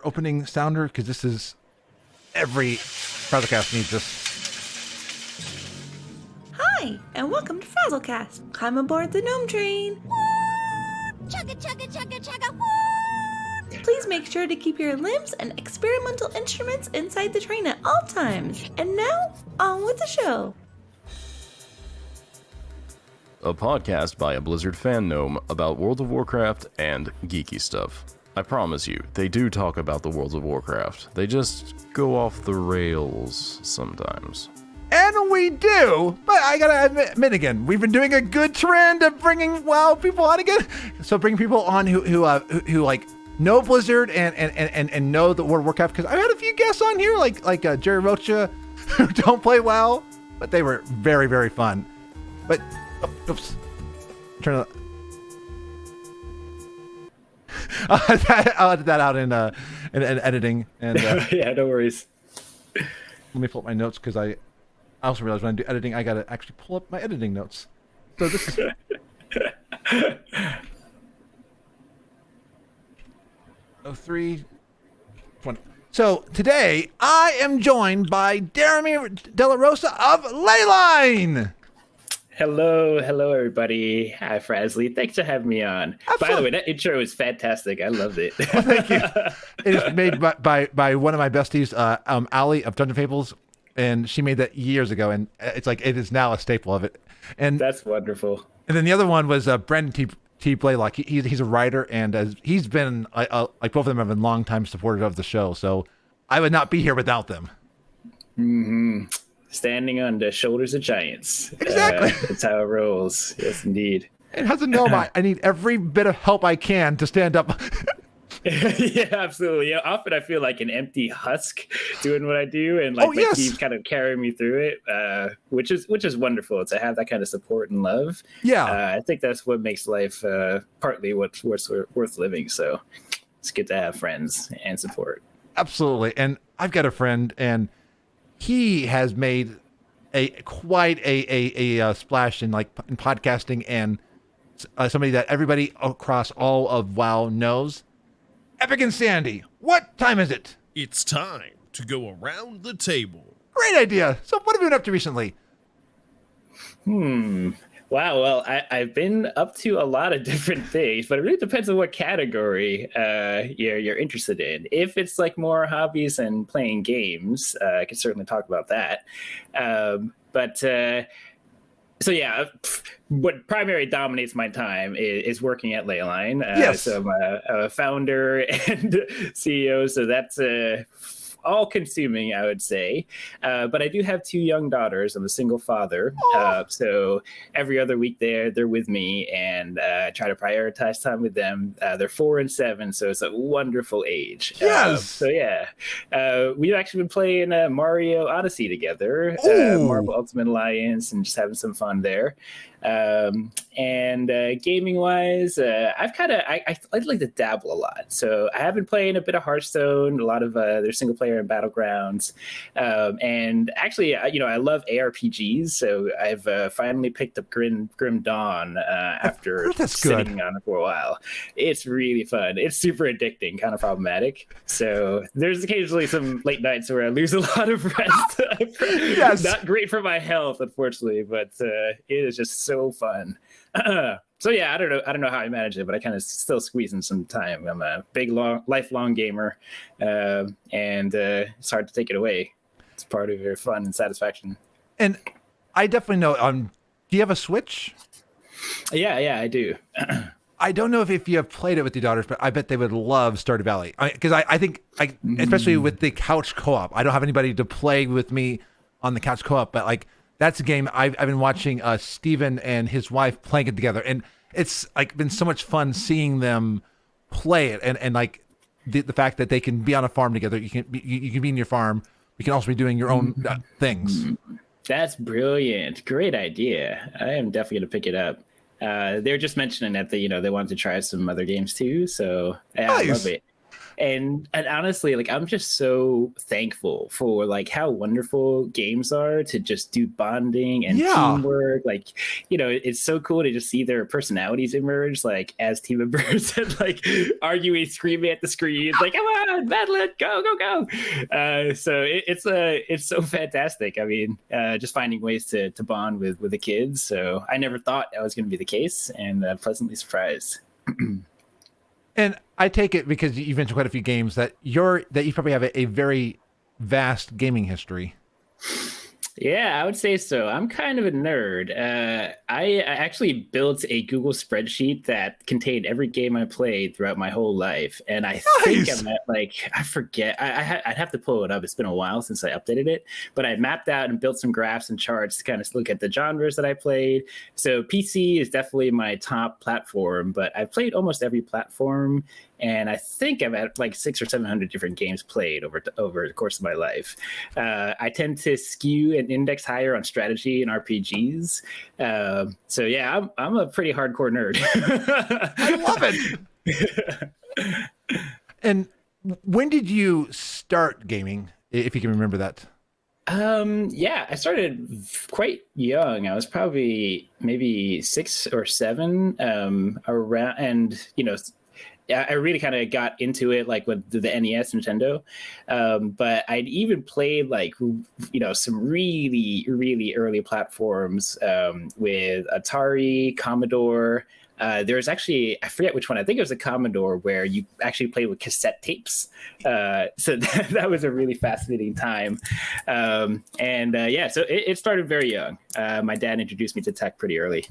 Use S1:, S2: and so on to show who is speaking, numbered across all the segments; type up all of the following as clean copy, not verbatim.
S1: opening sounder because this is every FrazlCast needs this.
S2: Hi, and welcome to FrazlCast. Climb aboard the GNOME train.
S3: Chugga chugga chugga chugga.
S2: Please make sure to keep your limbs and experimental instruments inside the train at all times. And now, on with the show.
S4: A podcast by a Blizzard fan gnome about World of Warcraft and geeky stuff. I promise you, they do talk about the World of Warcraft. They just go off the rails sometimes.
S1: And we do, but I gotta admit again, we've been doing a good trend of bringing people on again. So bring people on who like know Blizzard and know the World of Warcraft. Because I've had a few guests on here, like Jerry Rocha, who don't play well, but they were very, very fun. But oops, turn it. I'll edit that out in editing. And
S5: yeah, no worries.
S1: let me pull up my notes because I also realized when I do editing, I gotta actually pull up my editing notes. So this is 03 20. So today I am joined by Dela Rosa of Leyline.
S5: Hello, everybody. Hi, Frazley. Thanks for having me on.
S1: Absolutely.
S5: By the way, that intro is fantastic. I loved it.
S1: Well, thank you. It is made by one of my besties, Allie of Dungeon Fables, and she made that years ago, and it's like it is now a staple of it. And
S5: That's wonderful.
S1: And then the other one was Brendan T. Blaylock. He's a writer, and he's been like both of them have been longtime supporters of the show. So I would not be here without them.
S5: Mm-hmm. Standing on the shoulders of giants.
S1: Exactly.
S5: That's how it rolls. Yes, indeed.
S1: And as a gnome, I need every bit of help I can to stand up.
S5: Yeah, absolutely. Yeah, often I feel like an empty husk doing what I do, and like my team kind of carrying me through it, which is wonderful to have that kind of support and love.
S1: Yeah,
S5: I think that's what makes life partly what's worth living. So it's good to have friends and support.
S1: absolutely. And I've got a friend, and he has made quite a splash in podcasting, and somebody that everybody across all of WoW knows. Epic and Sandy, what time is it?
S6: It's time to go around the table.
S1: Great idea. So what have you been up to recently?
S5: Wow. Well, I've been up to a lot of different things, but it really depends on what category you're interested in. If it's like more hobbies and playing games, I can certainly talk about that. So yeah, what primary dominates my time is working at Leyline.
S1: Yes.
S5: So I'm a founder and CEO, so that's all-consuming, I would say. But I do have two young daughters. I'm a single father. So every other week they're with me, and I try to prioritize time with them. They're 4 and 7, so it's a wonderful age.
S1: Yes.
S5: We've actually been playing Mario Odyssey together, Marvel Ultimate Alliance, and just having some fun there. Gaming wise, I like to dabble a lot. So I have been playing a bit of Hearthstone, a lot of their single player and Battlegrounds. And actually, I love ARPGs. So I've finally picked up Grim Dawn after sitting on it for a while. It's really fun. It's super addicting, kind of problematic. So there's occasionally some late nights where I lose a lot of rest.
S1: Yes.
S5: Not great for my health, unfortunately, but it is just so fun. So yeah, I don't know how I manage it, but I kind of still squeeze in some time. I'm a big, lifelong gamer, and it's hard to take it away. It's part of your fun and satisfaction.
S1: And I definitely know. Do you have a Switch?
S5: Yeah, I do.
S1: I don't know if you have played it with your daughters, but I bet they would love Stardew Valley. Because I think, especially with the couch co-op, I don't have anybody to play with me on the couch co-op, but that's a game I've been watching Steven and his wife playing it together, and it's been so much fun seeing them play it, and the fact that they can be on a farm together. You can be in your farm. You can also be doing your own things.
S5: That's brilliant. Great idea. I am definitely going to pick it up. They were just mentioning that they wanted to try some other games too. So yeah,
S1: Nice.
S5: I love it. And honestly, like I'm just so thankful for like how wonderful games are to just do bonding and teamwork. Like, it's so cool to just see their personalities emerge like as team members and like arguing, screaming at the screen, like, come on, Madeline, go, go, go. So it's so fantastic. I mean, just finding ways to bond with the kids. So I never thought that was going to be the case, and pleasantly surprised.
S1: And I take it, because you mentioned quite a few games, that you probably have a very vast gaming history.
S5: Yeah, I would say so. I'm kind of a nerd. I actually built a Google spreadsheet that contained every game I played throughout my whole life. And I think I'm at, like, I forget. I'd have to pull it up. It's been a while since I updated it. But I mapped out and built some graphs and charts to kind of look at the genres that I played. So PC is definitely my top platform, but I've played almost every platform. And I think I'm at like 600 or 700 different games played over the course of my life. I tend to skew and index higher on strategy and RPGs. So yeah, I'm a pretty hardcore nerd.
S1: I love it. And when did you start gaming, if you can remember that?
S5: Yeah, I started quite young. I was probably maybe 6 or 7 around, and I really kind of got into it like with the NES, Nintendo. But I'd even played like, some really, really early platforms with Atari, Commodore. There's actually, I forget which one. I think it was a Commodore where you actually played with cassette tapes. So that was a really fascinating time. So it started very young. My dad introduced me to tech pretty early.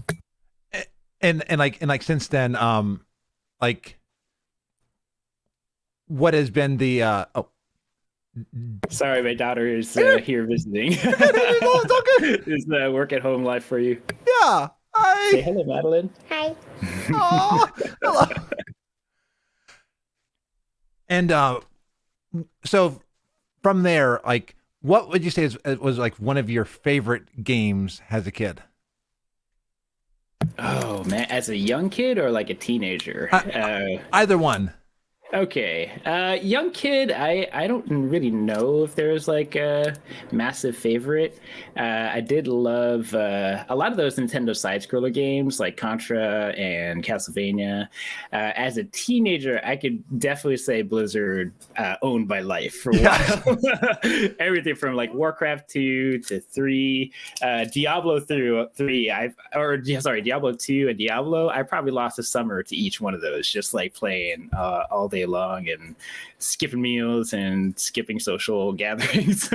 S1: And since then, what has been the
S5: Sorry, my daughter is here visiting.
S1: It's all good.
S5: Is the work at home life for you?
S1: Yeah. Hi.
S5: Say hello, Madeline.
S3: Hi.
S1: Oh, hello. And so from there, like, what would you say was like one of your favorite games as a kid?
S5: Oh man, as a young kid or like a teenager?
S1: Either one.
S5: Okay. Young kid, I don't really know if there's like a massive favorite. I did love a lot of those Nintendo side-scroller games like Contra and Castlevania. As a teenager, I could definitely say Blizzard owned my life for a while. Everything from like Warcraft 2 to 3, Diablo 3, Diablo 2 and Diablo. I probably lost a summer to each one of those, just like playing all day long and skipping meals and skipping social gatherings.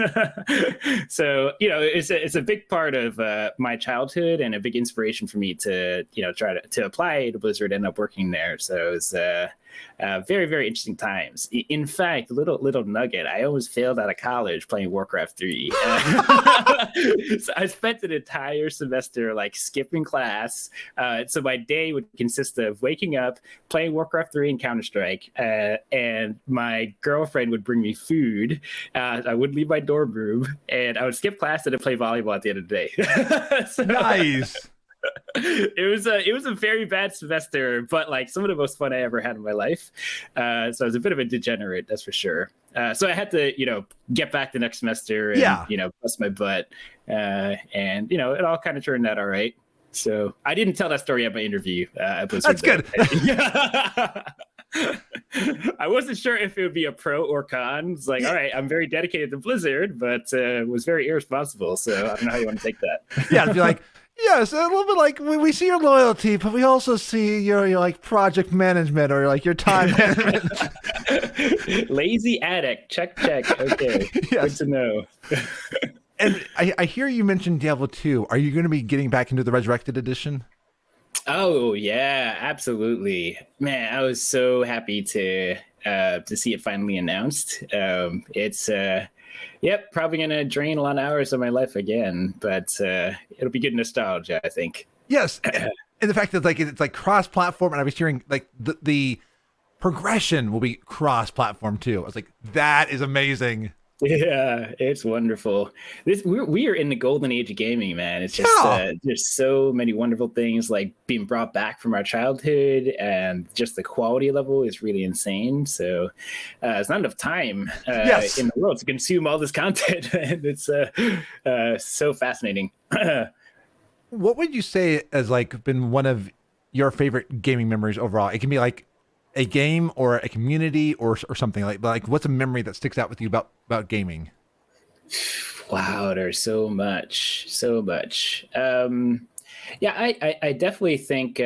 S5: So it's a big part of my childhood and a big inspiration for me to try to apply to Blizzard, end up working there. So it was very, very interesting times. In fact, little nugget, I almost failed out of college playing Warcraft 3. So I spent an entire semester like skipping class. So my day would consist of waking up, playing Warcraft 3 and Counter-Strike, and my girlfriend would bring me food. I wouldn't leave my dorm room, and I would skip class and I'd play volleyball at the end of the day. So,
S1: Nice.
S5: It was a very bad semester, but like some of the most fun I ever had in my life. So I was a bit of a degenerate, that's for sure. So I had to, get back the next semester and, bust my butt. And, it all kind of turned out all right. So I didn't tell that story at my interview.
S1: That's good.
S5: I wasn't sure if it would be a pro or con. It's like, all right, I'm very dedicated to Blizzard, but was very irresponsible. So I don't know how you want to take that.
S1: Yeah, it'd be like, yes, a little bit like we see your loyalty, but we also see your like project management or like your time management.
S5: Lazy addict. Check. Okay.
S1: Yes.
S5: Good to know.
S1: And I hear you mentioned Diablo 2. Are you going to be getting back into the Resurrected Edition?
S5: Oh yeah, absolutely, man! I was so happy to see it finally announced. It's probably gonna drain a lot of hours of my life again, but it'll be good nostalgia, I think.
S1: Yes, and the fact that it's like cross-platform, and I was hearing like the progression will be cross-platform too. I was like, that is amazing.
S5: Yeah, it's wonderful. We are in the golden age of gaming, man. It's just
S1: Yeah.
S5: there's so many wonderful things like being brought back from our childhood, and just the quality level is really insane. So there's not enough time
S1: Yes.
S5: in the world to consume all this content, and it's so fascinating.
S1: What would you say has like been one of your favorite gaming memories overall? It can be like a game or a community or something like what's a memory that sticks out with you about gaming?
S5: Wow, there's so much, so much. Yeah, I definitely think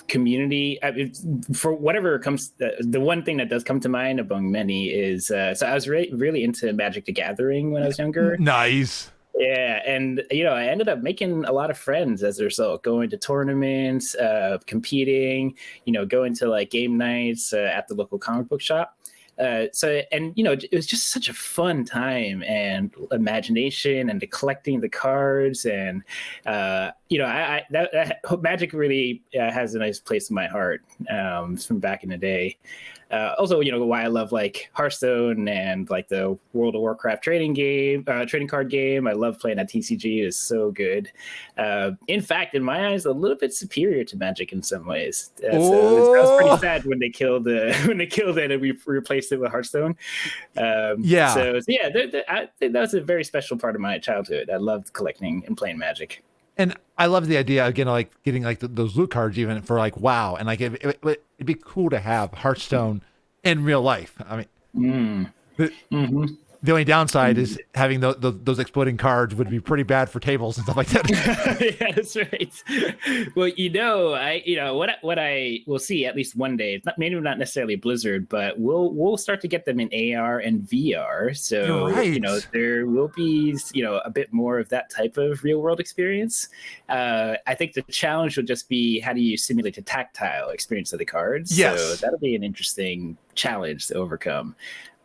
S5: community. I mean, for whatever comes, the one thing that does come to mind among many is so I was really into Magic the Gathering when I was younger.
S1: Nice.
S5: Yeah, and I ended up making a lot of friends as a result, going to tournaments, competing, going to like game nights at the local comic book shop. It was just such a fun time and imagination and the collecting the cards and that Magic really has a nice place in my heart from back in the day. Also, why I love like Hearthstone and like the World of Warcraft trading card game. I love playing that TCG. It's so good. In fact, in my eyes, a little bit superior to Magic in some ways. So I was pretty sad when they killed it and we replaced it with Hearthstone.
S1: Yeah.
S5: So yeah, I think that was a very special part of my childhood. I loved collecting and playing Magic.
S1: And I love the idea again, like getting like those loot cards even for like WoW, and like it'd be cool to have Hearthstone in real life. I mean, the only downside is having those exploding cards would be pretty bad for tables and stuff like that.
S5: Yeah, that's right. Well, what I will see at least one day. It's maybe not necessarily Blizzard, but we'll start to get them in AR and VR. So
S1: You're right.
S5: there will be a bit more of that type of real world experience. I think the challenge will just be how do you simulate the tactile experience of the cards.
S1: Yes.
S5: So that'll be an interesting challenge to overcome.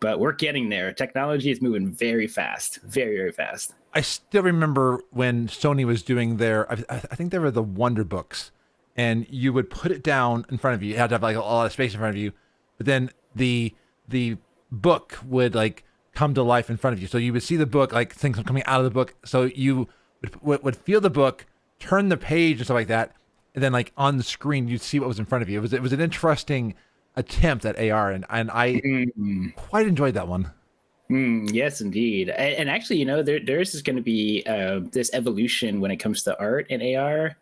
S5: But we're getting there. Technology is moving very fast, very, very fast.
S1: I still remember when Sony was doing their, I think they were the Wonder Books, and you would put it down in front of you. You had to have like a lot of space in front of you, but then the book would like come to life in front of you. So you would see the book, like things coming out of the book. So you would feel the book, turn the page and stuff like that, and then like on the screen you'd see what was in front of you. It was an interesting attempt at AR, and I quite enjoyed that one.
S5: Yes, indeed. And actually, there's just going to be this evolution when it comes to art and AR.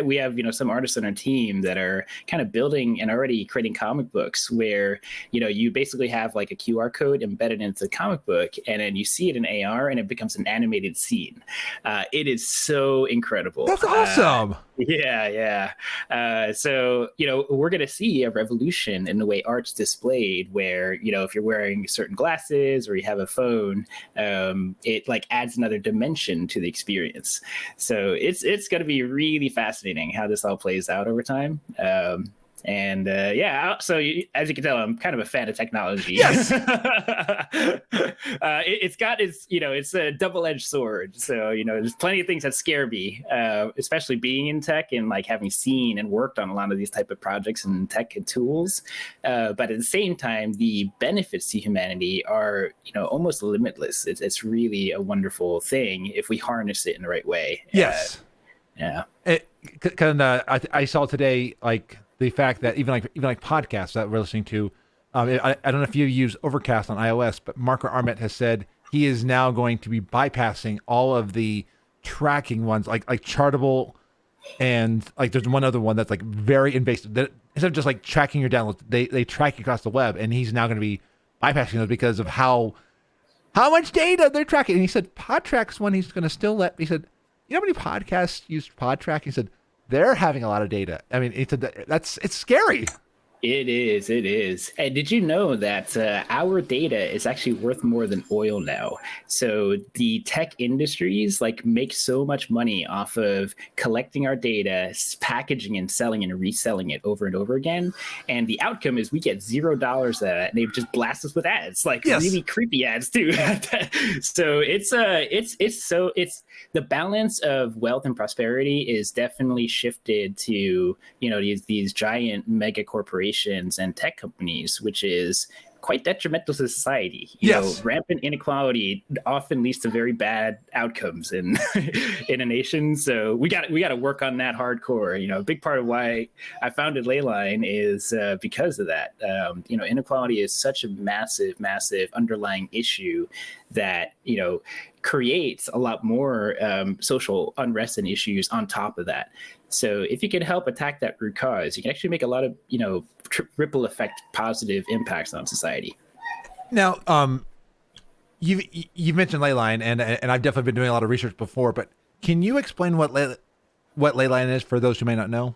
S5: We have, some artists on our team that are kind of building and already creating comic books where, you basically have like a QR code embedded into the comic book, and then you see it in AR and it becomes an animated scene. It is so incredible.
S1: That's awesome.
S5: Yeah. So, we're going to see a revolution in the way art's displayed where, if you're wearing certain glasses or you have a phone, it like adds another dimension to the experience. So it's going to be really fascinating how this all plays out over time. So as you can tell, I'm kind of a fan of technology.
S1: Yes.
S5: It's a double-edged sword. So, there's plenty of things that scare me, especially being in tech and like having seen and worked on a lot of these type of projects and tech and tools. But at the same time, the benefits to humanity are, almost limitless. It's really a wonderful thing if we harness it in the right way.
S1: Yes.
S5: Yeah.
S1: I saw today, like, the fact that even like podcasts that we're listening to, I don't know if you use Overcast on iOS, but Marco Arment has said he is now going to be bypassing all of the tracking ones, like Chartable, and like there's one other one that's like very invasive. That instead of just like tracking your downloads, they track you across the web, and he's now going to be bypassing those because of how much data they're tracking. And he said PodTrack's one he's going to still let. He said, you know how many podcasts use PodTrack? He said they're having a lot of data. I mean, it's scary.
S5: It is. And did you know that our data is actually worth more than oil now? So the tech industries like make so much money off of collecting our data, packaging and selling and reselling it over and over again. And the outcome is we get $0 out of that, and they just blast us with ads, like really creepy ads too. So it's the balance of wealth and prosperity is definitely shifted to these giant mega corporations and tech companies, which is quite detrimental to society. You
S1: Yes.
S5: know, rampant inequality often leads to very bad outcomes in in a nation. So we got to work on that hardcore. You know, a big part of why I founded Leyline is because of that. You know, inequality is such a massive underlying issue that, you know, creates a lot more social unrest and issues on top of that. So if you can help attack that root cause, you can actually make a lot of, you know, ripple effect positive impacts on society.
S1: Now, you've mentioned Leyline, and I've definitely been doing a lot of research before, but can you explain what Leyline is for those who may not know?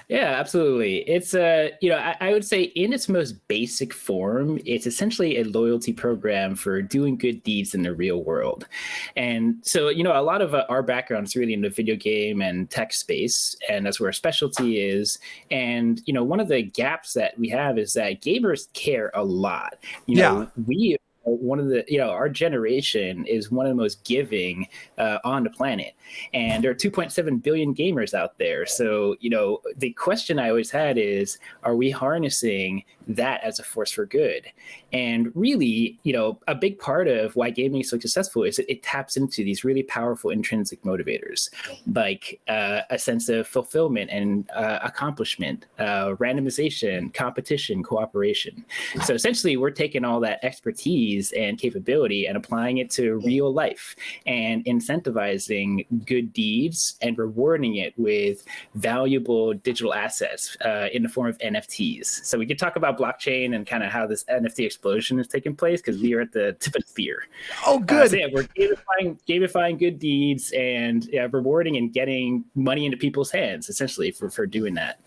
S5: Yeah, absolutely. It's you know, I would say in its most basic form, it's essentially a loyalty program for doing good deeds in the real world. And so, you know, a lot of our background is really in the video game and tech space, and that's where our specialty is. And, you know, one of the gaps that we have is that gamers care a lot. You know, we one of the, you know, our generation is one of the most giving on the planet, and there are 2.7 billion gamers out there. So, you know, the question I always had is, are we harnessing that as a force for good? And really, you know, a big part of why gaming is so successful is it taps into these really powerful intrinsic motivators, like a sense of fulfillment and accomplishment, randomization, competition, cooperation. So essentially, we're taking all that expertise and capability and applying it to real life and incentivizing good deeds and rewarding it with valuable digital assets in the form of NFTs. So we could talk about blockchain and kind of how this NFT explosion is taking place, because we are at the tip of the spear. Oh, good. So yeah, we're gamifying good deeds and rewarding and getting money into people's hands, essentially, for doing that.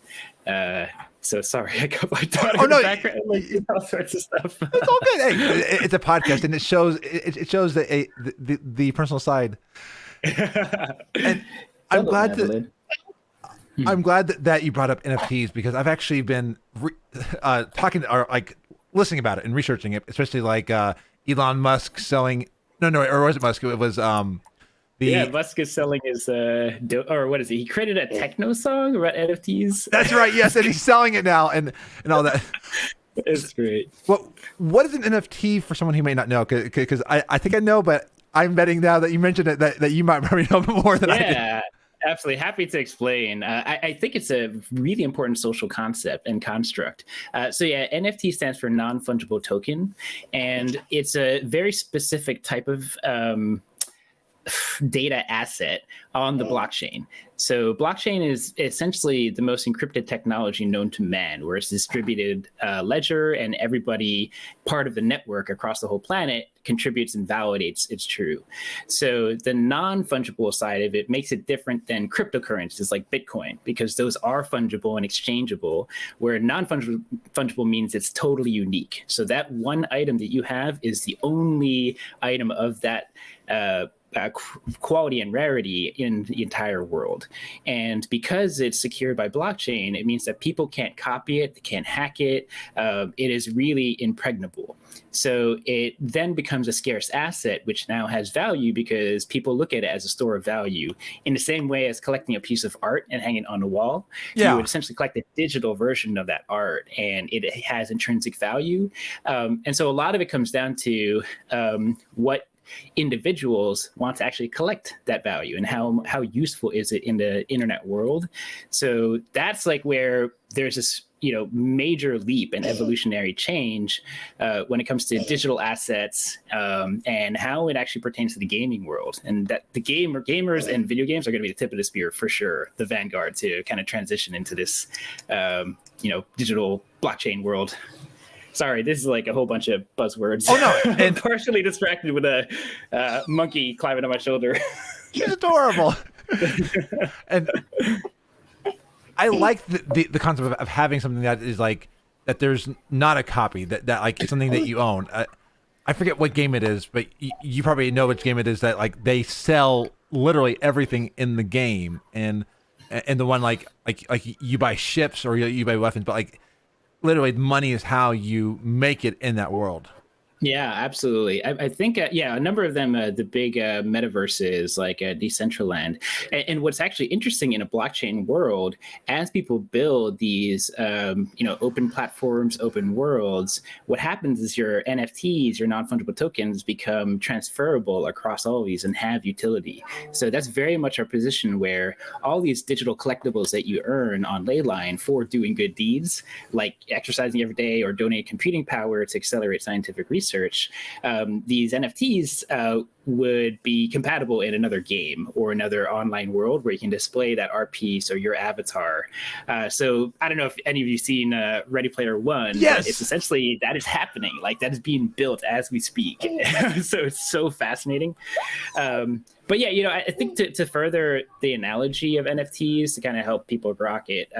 S5: So sorry, I got my daughter in the background, like, all sorts of stuff.
S1: It's all good. Hey, it's a podcast, and it shows the personal side. And I'm glad that you brought up NFTs, because I've actually been talking or like listening about it and researching it, especially like Elon Musk selling. Or was it Musk? It was
S5: Musk is selling his or what is he? He created a techno song about NFTs.
S1: That's right. Yes, and he's selling it now, and all that.
S5: It's great.
S1: What is an NFT for someone who may not know? Because I think I know, but I'm betting now that you mentioned it that you might probably know more than I do.
S5: Yeah, absolutely. Happy to explain. I think it's a really important social concept and construct. So yeah, NFT stands for non-fungible token, and it's a very specific type of data asset on the blockchain. So blockchain is essentially the most encrypted technology known to man, where it's distributed ledger, and everybody part of the network across the whole planet contributes and validates it's true. So the non-fungible side of it makes it different than cryptocurrencies like Bitcoin, because those are fungible and exchangeable, where non-fungible means it's totally unique. So that one item that you have is the only item of that quality and rarity in the entire world. And because it's secured by blockchain, it means that people can't copy it, they can't hack it. It is really impregnable. So it then becomes a scarce asset, which now has value because people look at it as a store of value, in the same way as collecting a piece of art and hanging it on the wall. Yeah. You would essentially collect a digital version of that art, and it has intrinsic value. And so a lot of it comes down to what individuals want to actually collect that value, and how useful is it in the internet world. So that's like where there's this, you know, major leap and evolutionary change when it comes to digital assets and how it actually pertains to the gaming world, and that the gamers and video games are going to be the tip of the spear for sure, the vanguard to kind of transition into this you know, digital blockchain world. Sorry, this is like a whole bunch of buzzwords.
S1: Oh no, and
S5: partially distracted with a monkey climbing on my shoulder.
S1: She's adorable. And I like the concept of having something that is like that. There's not a copy that like something that you own. I forget what game it is, but you probably know which game it is. That like they sell literally everything in the game, and the one like you buy ships or you buy weapons, but like. Literally, money is how you make it in that world.
S5: Yeah, absolutely. I think, yeah, a number of them, the big metaverses like Decentraland. And what's actually interesting in a blockchain world, as people build these, open platforms, open worlds, what happens is your NFTs, your non-fungible tokens, become transferable across all of these and have utility. So that's very much our position, where all these digital collectibles that you earn on Leyline for doing good deeds, like exercising every day or donating computing power to accelerate scientific research, these NFTs would be compatible in another game or another online world where you can display that art piece or your avatar. So I don't know if any of you seen Ready Player One.
S1: Yes.
S5: But it's essentially that is happening. Like, that is being built as we speak. So it's so fascinating. But yeah, I think to further the analogy of NFTs to kind of help people grok it,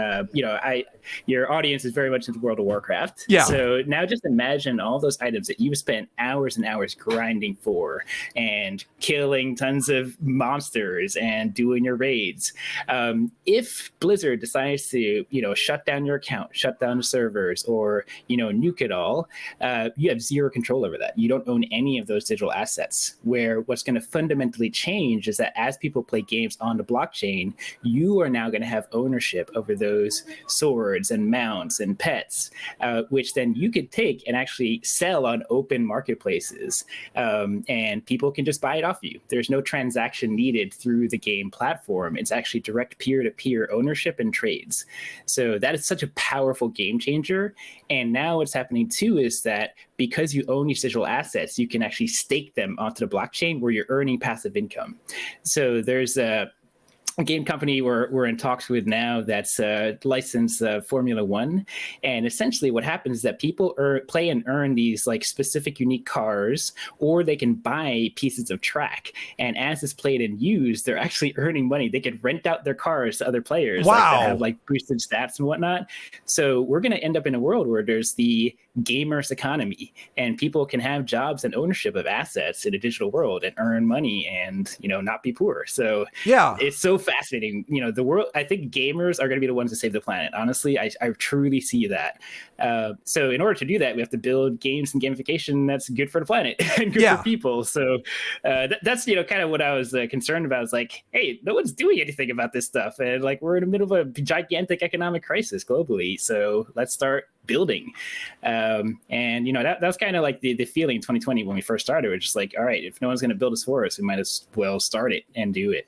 S5: your audience is very much into World of Warcraft.
S1: Yeah.
S5: So now just imagine all those items that you've spent hours and hours grinding for and killing tons of monsters and doing your raids. If Blizzard decides to, shut down your account, shut down the servers, or, nuke it all, you have zero control over that. You don't own any of those digital assets, where what's going to fundamentally change is that as people play games on the blockchain, you are now going to have ownership over those swords and mounts and pets, which then you could take and actually sell on open marketplaces, and people can just buy it off you. There's no transaction needed through the game platform. It's actually direct peer-to-peer ownership and trades. So that is such a powerful game changer. And now what's happening too is that because you own these digital assets, you can actually stake them onto the blockchain where you're earning passive income. So there's a game company we're in talks with now that's licensed Formula One, and essentially what happens is that people play and earn these like specific unique cars, or they can buy pieces of track, and as it's played and used, they're actually earning money. They could rent out their cars to other players.
S1: Wow.
S5: Like, that have like boosted stats and whatnot. So we're going to end up in a world where there's the gamers economy, and people can have jobs and ownership of assets in a digital world and earn money and not be poor. So
S1: Yeah.
S5: it's so fascinating. The world, I think gamers are going to be the ones to save the planet. Honestly, I truly see that. So in order to do that, we have to build games and gamification that's good for the planet and good for people. So that's kind of what I was concerned about. Is like, hey, no one's doing anything about this stuff, and like we're in the middle of a gigantic economic crisis globally. So let's start building. And that was kind of like the feeling in 2020 when we first started. We're just like, all right, if no one's going to build this for us, we might as well start it and do it.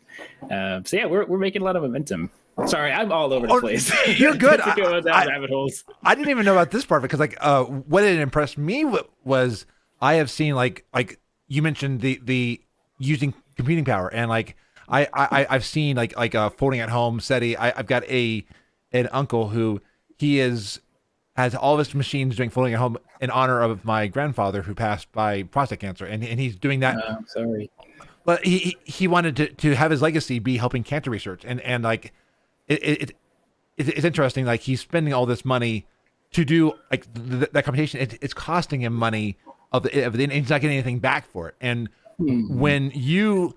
S5: So yeah, we're making a lot of momentum. Sorry, I'm all over the place.
S1: You're good.
S5: To go down rabbit holes.
S1: I didn't even know about this part, because like what it impressed me was I have seen like you mentioned the using computing power, and like I've seen like a folding at home SETI. I've got an uncle who has all of his machines doing folding at home in honor of my grandfather who passed by prostate cancer, and he's doing that.
S5: I'm sorry.
S1: But he wanted to have his legacy be helping cancer research, and like it's interesting. Like, he's spending all this money to do like that computation. It's costing him money and he's not getting anything back for it. And when you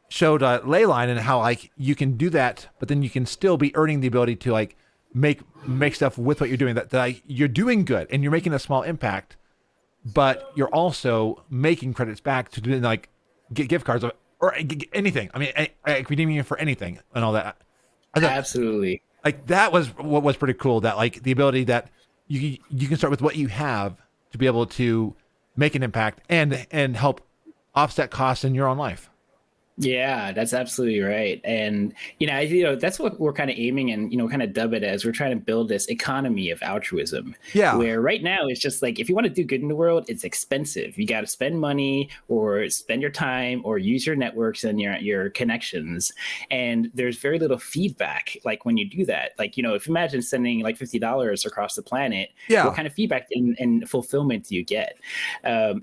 S1: showed Leyline and how like you can do that, but then you can still be earning the ability to like make stuff with what you're doing, that like, you're doing good and you're making a small impact, but you're also making credits back to do like get gift cards or anything. I mean, redeeming it for anything and all that.
S5: Absolutely.
S1: Like, that was what was pretty cool, that like the ability that you can start with what you have to be able to make an impact and help offset costs in your own life.
S5: Yeah, that's absolutely right. And, that's what we're kind of aiming and, kind of dub it as. We're trying to build this economy of altruism.
S1: Yeah.
S5: Where right now it's just like, if you want to do good in the world, it's expensive. You got to spend money or spend your time or use your networks and your connections. And there's very little feedback. Like, when you do that, like, if you imagine sending like $50 across the planet, what kind of feedback and fulfillment do you get?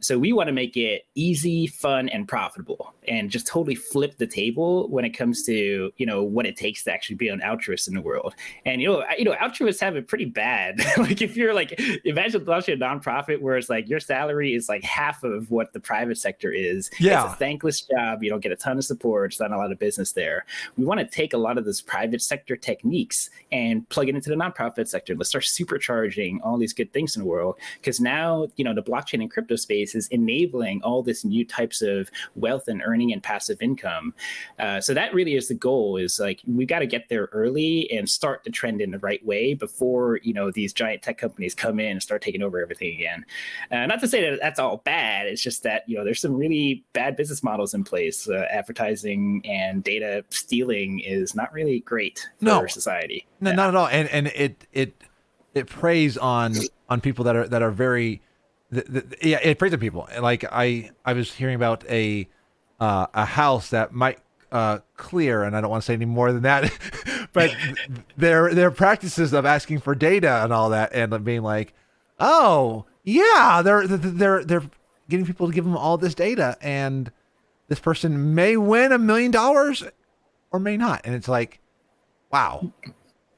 S5: So we want to make it easy, fun, and profitable, and just totally flipped the table when it comes to, what it takes to actually be an altruist in the world. And, altruists have it pretty bad. Like if you're like, imagine launching a nonprofit where it's like your salary is like half of what the private sector is.
S1: Yeah.
S5: It's a thankless job. You don't get a ton of support. It's not a lot of business there. We want to take a lot of this private sector techniques and plug it into the nonprofit sector. Let's start supercharging all these good things in the world. Because now, the blockchain and crypto space is enabling all this new types of wealth and earning and passive income. So that really is the goal, is like, we got to get there early and start the trend in the right way before, these giant tech companies come in and start taking over everything again. Not to say that that's all bad. It's just that, there's some really bad business models in place. Advertising and data stealing is not really great for society.
S1: No, not at all. And it preys on people that are very, it preys on people. Like I was hearing about a house that might clear, and I don't want to say any more than that, but their practices of asking for data and all that, and being like, oh yeah, they're getting people to give them all this data, and this person may win $1 million or may not, and it's like, wow.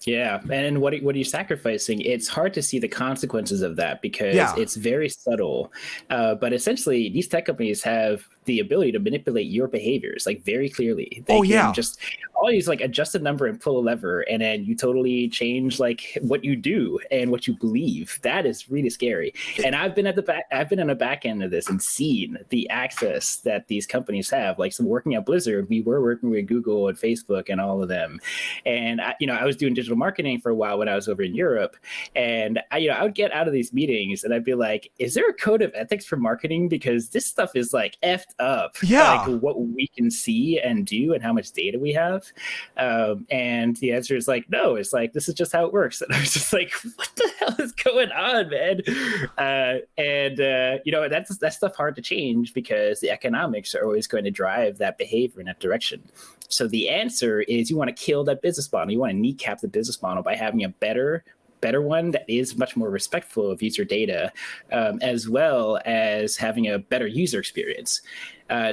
S5: Yeah, and what are you sacrificing? It's hard to see the consequences of that because it's very subtle. But essentially, these tech companies have the ability to manipulate your behaviors like very clearly. They can just always like adjust a number and pull a lever, and then you totally change like what you do and what you believe. That is really scary. And I've been on the back end of this and seen the access that these companies have. Like, so working at Blizzard, we were working with Google and Facebook and all of them. And I was doing digital marketing for a while when I was over in Europe, and I would get out of these meetings and I'd be like, is there a code of ethics for marketing? Because this stuff is like effed up. Like what we can see and do and how much data we have. And the answer is like, no, it's like, this is just how it works. And I was just like, what the hell is going on, man? That's stuff hard to change because the economics are always going to drive that behavior in that direction. So the answer is you want to kill that business model. You want to kneecap the business model by having a better one that is much more respectful of user data, as well as having a better user experience.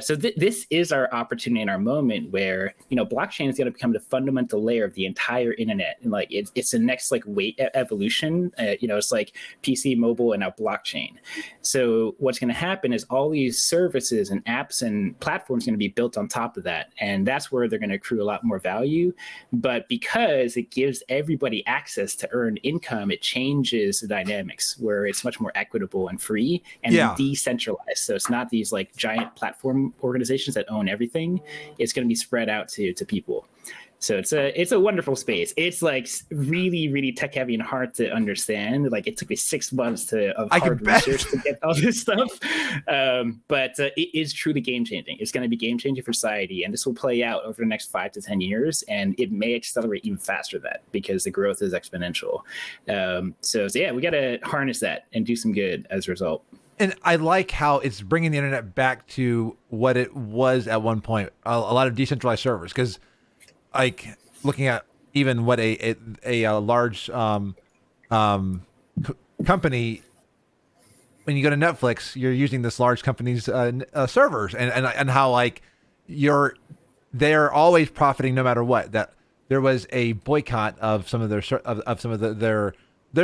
S5: So this is our opportunity and our moment where, blockchain is going to become the fundamental layer of the entire internet. And like, it's the next like evolution. It's like PC, mobile, and now blockchain. So what's going to happen is all these services and apps and platforms going to be built on top of that. And that's where they're going to accrue a lot more value. But because it gives everybody access to earn income, it changes the dynamics where it's much more equitable and free and decentralized. So it's not these like giant platform organizations that own everything. It's going to be spread out to people. So it's a wonderful space. It's like really, really tech heavy and hard to understand. Like, it took me 6 months of hard research to get all this stuff. But it is truly game changing. It's going to be game changing for society, and this will play out over the next 5 to 10 years. And it may accelerate even faster than that because the growth is exponential. So we got to harness that and do some good as a result.
S1: And I like how it's bringing the internet back to what it was at one point, a lot of decentralized servers. Because, like, looking at even what a large company, when you go to Netflix, you're using this large company's servers, and how like they're always profiting no matter what. That there was a boycott of some of their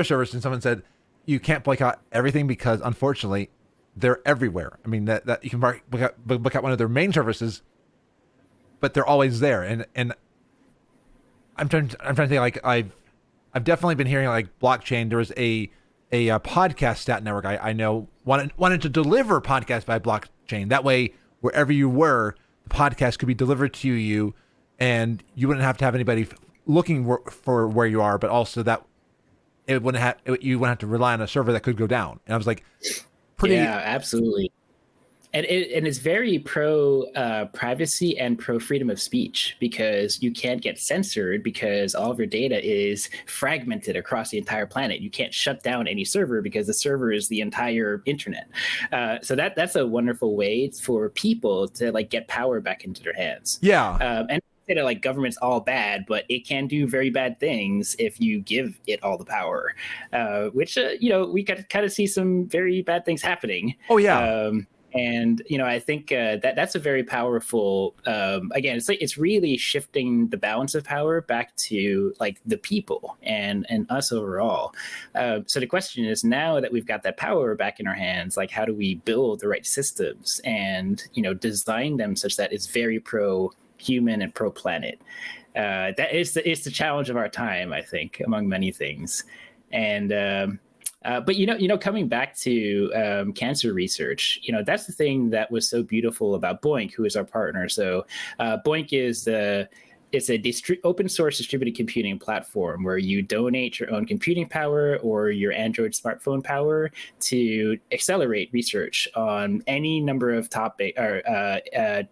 S1: servers, and someone said, you can't boycott everything because, unfortunately, they're everywhere. I mean, that you can boycott one of their main services, but they're always there. And I'm trying to think. Like, I've definitely been hearing like blockchain. There was a podcast stat network I know wanted to deliver podcasts by blockchain. That way, wherever you were, the podcast could be delivered to you, and you wouldn't have to have anybody looking for where you are, but also that you wouldn't have to rely on a server that could go down. And I was like,
S5: yeah, absolutely. And it's very pro privacy and pro freedom of speech, because you can't get censored because all of your data is fragmented across the entire planet. You can't shut down any server because the server is the entire internet. So that's a wonderful way for people to like get power back into their hands.
S1: Yeah.
S5: And say that like government's all bad, but it can do very bad things if you give it all the power, which we kind of see some very bad things happening.
S1: Oh yeah.
S5: And I think that's a very powerful. Again, it's really shifting the balance of power back to like the people and us overall. So the question is, now that we've got that power back in our hands, like how do we build the right systems and design them such that it's very pro human and pro planet? That is the challenge of our time, I think, among many things. And but coming back to cancer research, that's the thing that was so beautiful about BOINC, who is our partner. So BOINC is it's a open source distributed computing platform where you donate your own computing power or your Android smartphone power to accelerate research on any number of topic or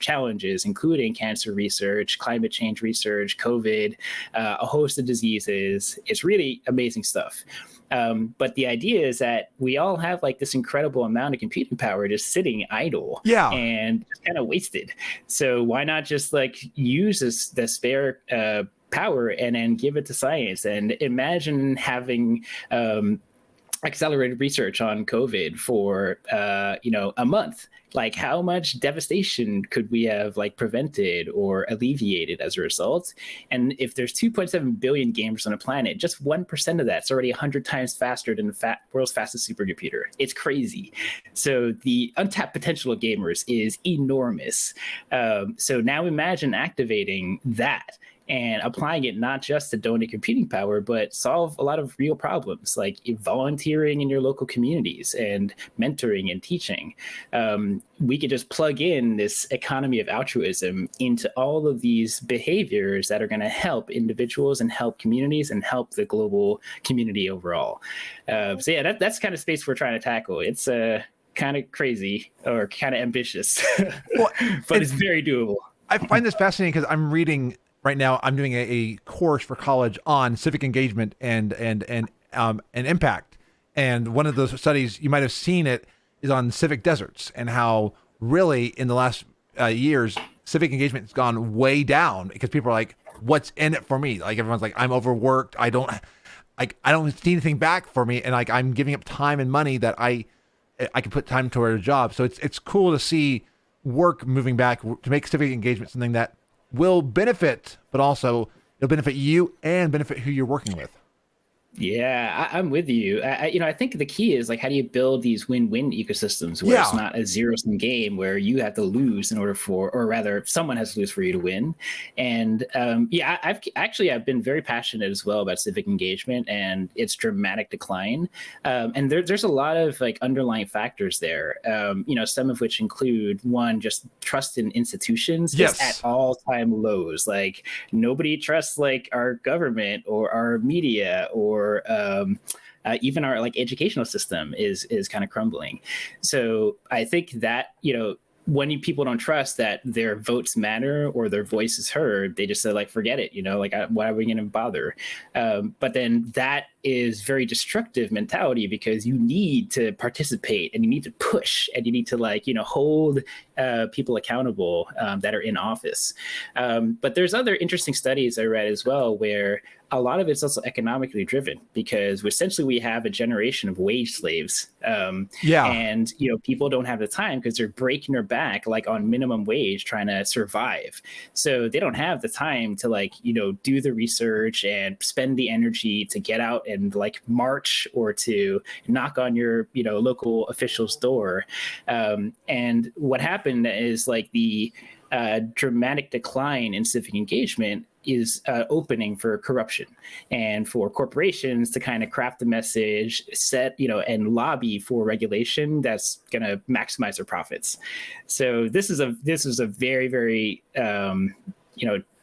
S5: challenges, including cancer research, climate change research, COVID, a host of diseases. It's really amazing stuff. But the idea is that we all have like this incredible amount of computing power just sitting idle, and just kind of wasted. So why not just like use the spare power and then give it to science? And imagine having accelerated research on COVID for a month. Like, how much devastation could we have like prevented or alleviated as a result? And if there's 2.7 billion gamers on the planet, just 1% of that's already 100 times faster than the world's fastest supercomputer. It's crazy. So the untapped potential of gamers is enormous. So now imagine activating that and applying it not just to donate computing power, but solve a lot of real problems like volunteering in your local communities and mentoring and teaching. We could just plug in this economy of altruism into all of these behaviors that are going to help individuals and help communities and help the global community overall. So yeah, that's kind of space we're trying to tackle. It's kind of crazy or kind of ambitious, but it's very doable.
S1: I find this fascinating because I'm reading right now. I'm doing a course for college on civic engagement and impact. And one of those studies, you might have seen it, is on civic deserts and how really in the last years, civic engagement has gone way down because people are like, what's in it for me? Like everyone's like, I'm overworked. I don't see anything back for me. And like, I'm giving up time and money that I can put time toward a job. So it's cool to see work moving back to make civic engagement something that will benefit, but also it'll benefit you and benefit who you're working with.
S5: Yeah, I'm with you. I think the key is like, how do you build these win-win ecosystems where it's not a zero-sum game where you have to lose in order for, or rather someone has to lose for you to win. And I've been very passionate as well about civic engagement and its dramatic decline. And there's a lot of like underlying factors there, some of which include one, just trust in institutions just at all-time lows. Like nobody trusts like our government or our media or even our like educational system is kind of crumbling. So I think that, when people don't trust that their votes matter or their voice is heard, they just say like, forget it, why are we going to bother? But then that is very destructive mentality because you need to participate and you need to push and you need to hold people accountable that are in office. But there's other interesting studies I read as well where a lot of it's also economically driven because essentially we have a generation of wage slaves. And people don't have the time because they're breaking their back like on minimum wage trying to survive. So they don't have the time to do the research and spend the energy to get out and march or to knock on your local official's door. And what happened is the dramatic decline in civic engagement is opening for corruption and for corporations to kind of craft the message, set, and lobby for regulation that's going to maximize their profits. So this is a very, very,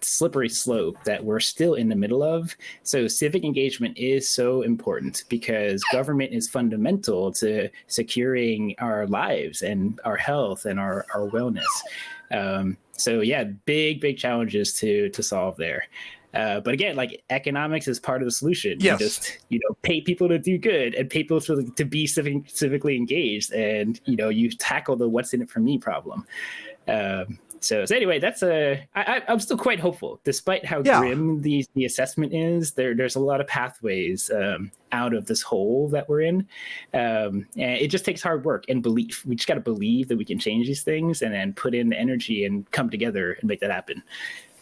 S5: slippery slope that we're still in the middle of. So civic engagement is so important because government is fundamental to securing our lives and our health and our wellness. So yeah, big challenges to solve there. But again, economics is part of the solution.
S1: Yes.
S5: You just, pay people to do good and pay people to be civically engaged, and you tackle the what's in it for me problem. So anyway, that's I'm still quite hopeful, despite how
S1: Yeah.
S5: grim the assessment is. There's a lot of pathways out of this hole that we're in, and it just takes hard work and belief. We just got to believe that we can change these things, and then put in the energy and come together and make that happen.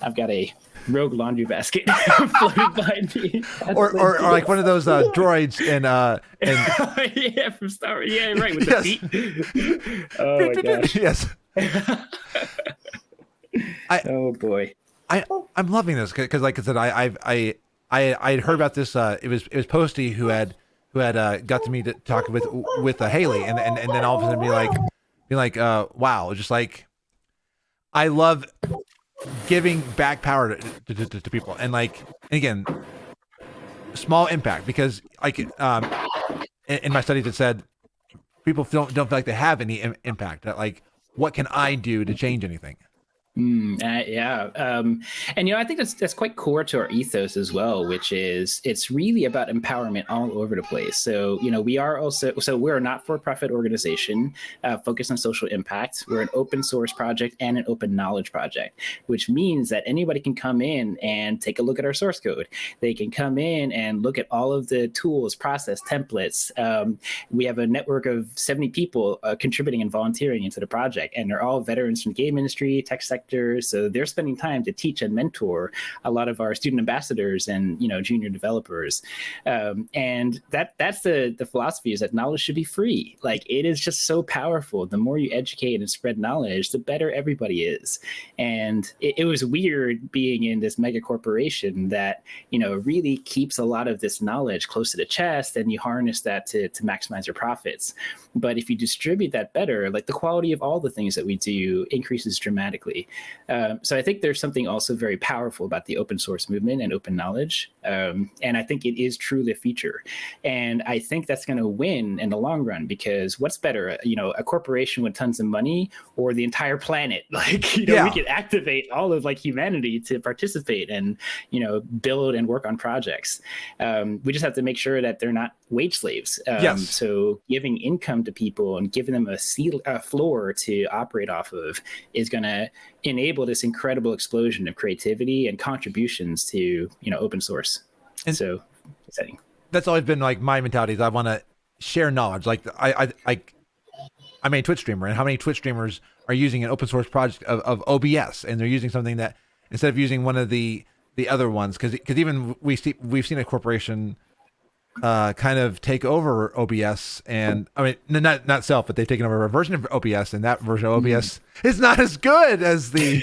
S5: I've got a rogue laundry basket floating behind me,
S1: or like one of those droids and
S5: yeah, from Star Wars. Yeah, right, with the feet. Oh my gosh.
S1: Yes.
S5: Oh boy.
S1: I'm loving this because, like I said, I had heard about this. It was Posty who had got to me to talk with Haley, and then all of a sudden be like, wow, just like I love giving back power to people, and again, small impact, because like in my studies it said people don't feel like they have any impact. Like, what can I do to change anything?
S5: Yeah. And, I think that's quite core to our ethos as well, which is it's really about empowerment all over the place. So, we're a not-for-profit organization focused on social impact. We're an open source project and an open knowledge project, which means that anybody can come in and take a look at our source code. They can come in and look at all of the tools, process, templates. We have a network of 70 people contributing and volunteering into the project, and they're all veterans from the game industry, tech sector. So they're spending time to teach and mentor a lot of our student ambassadors and junior developers, and that's the philosophy, is that knowledge should be free. Like, it is just so powerful. The more you educate and spread knowledge, the better everybody is. And it was weird being in this mega corporation that really keeps a lot of this knowledge close to the chest, and you harness that to maximize your profits. But if you distribute that better, like, the quality of all the things that we do increases dramatically. So I think there's something also very powerful about the open source movement and open knowledge. And I think it is truly a feature. And I think that's going to win in the long run, because what's better, a corporation with tons of money or the entire planet? Like, we can activate all of humanity to participate and, build and work on projects. We just have to make sure that they're not wage slaves.
S1: Yes.
S5: So giving income to people and giving them a floor to operate off of is going to enable this incredible explosion of creativity and contributions to open source. And so exciting.
S1: That's always been like my mentality, is I want to share knowledge. Like, I'm a Twitch streamer, and how many Twitch streamers are using an open source project of OBS, and they're using something that, instead of using one of the other ones, because even we've seen a corporation kind of take over OBS, and I mean, not self, but they've taken over a version of OBS, and that version of OBS is not as good as the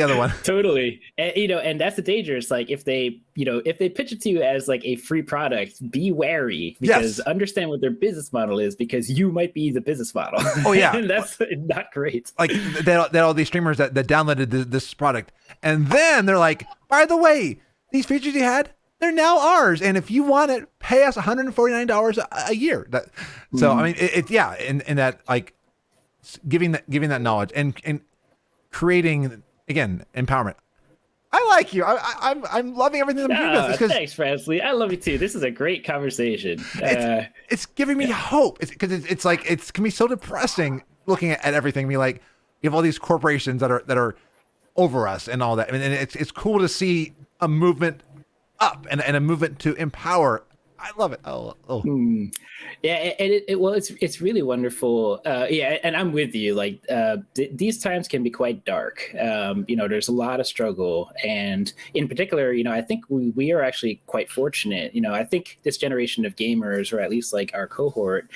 S1: other one.
S5: Totally. And that's the danger. It's like, if they pitch it to you as like a free product, be wary, because understand what their business model is, because you might be the business model.
S1: Oh yeah.
S5: And that's not great.
S1: Like, they all these streamers that downloaded this product, and then they're like, by the way, these features you had, they're now ours, and if you want it, pay us $149 a year. So I mean, it's in that, like, giving that knowledge and creating, again, empowerment. I like you. I'm loving everything I'm doing with this.
S5: Thanks, Frazley. I love you too. This is a great conversation.
S1: It's giving me hope. It's like, it can be so depressing looking at everything. Be like, you have all these corporations that are over us and all that. I mean, and it's cool to see a movement up and a movement to empower. I love it.
S5: Yeah, and it's really wonderful. And I'm with you. Like, these times can be quite dark. There's a lot of struggle, and in particular, I think we are actually quite fortunate. I think this generation of gamers, or at least like our cohort,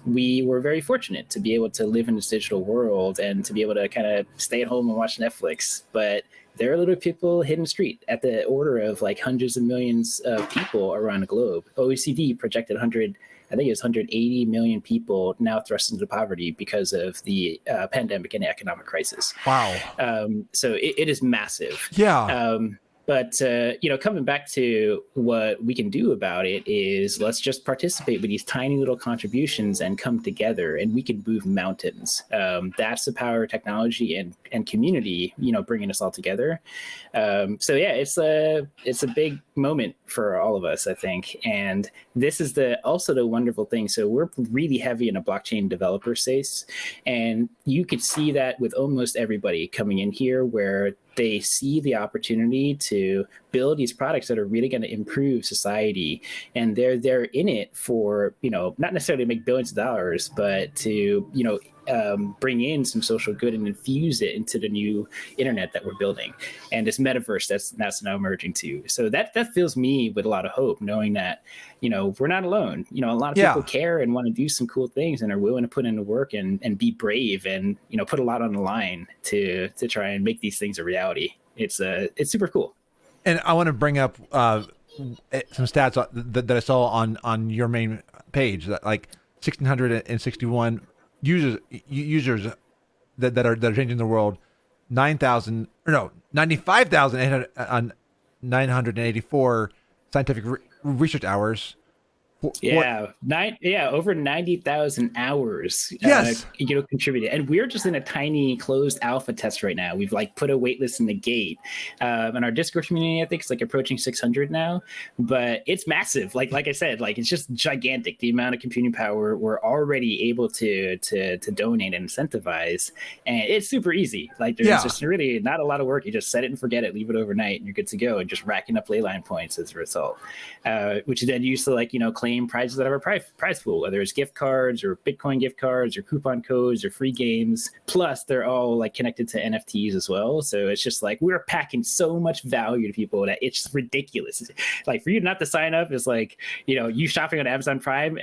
S5: we were very fortunate to be able to live in this digital world and to be able to kind of stay at home and watch Netflix. But there are little people hitting the street at the order of like hundreds of millions of people around the globe. OECD projected 180 million people now thrust into poverty because of the pandemic and economic crisis.
S1: Wow.
S5: So it is massive.
S1: Yeah.
S5: But coming back to what we can do about it is let's just participate with these tiny little contributions and come together, and we can move mountains. That's the power of technology and community, bringing us all together. It's a big moment for all of us, I think. And this is also the wonderful thing. So we're really heavy in a blockchain developer space, and you could see that with almost everybody coming in here, where they see the opportunity to build these products that are really going to improve society, and they're in it for not necessarily make billions of dollars, but to bring in some social good and infuse it into the new internet that we're building, and this metaverse that's now emerging too. So that fills me with a lot of hope, knowing that we're not alone. A lot of people care and want to do some cool things and are willing to put in the work and be brave and put a lot on the line to try and make these things a reality. It's super cool.
S1: And I want to bring up some stats that I saw on your main page, that like 1,661 users that are changing the world, 95,984 scientific research hours.
S5: Over 90,000 hours.
S1: Yes,
S5: contributed, and we're just in a tiny closed alpha test right now. We've put a wait list in the gate, and our Discord community I think is approaching 600 now. But it's massive. Like I said, it's just gigantic. The amount of computing power we're already able to donate and incentivize, and it's super easy. There's just really not a lot of work. You just set it and forget it, leave it overnight, and you're good to go. And just racking up Leyline points as a result, which is then used to claim prizes out of our prize pool, whether it's gift cards or Bitcoin gift cards or coupon codes or free games. Plus, they're all connected to NFTs as well. So it's just we're packing so much value to people that it's ridiculous. For you not to sign up is you shopping on Amazon Prime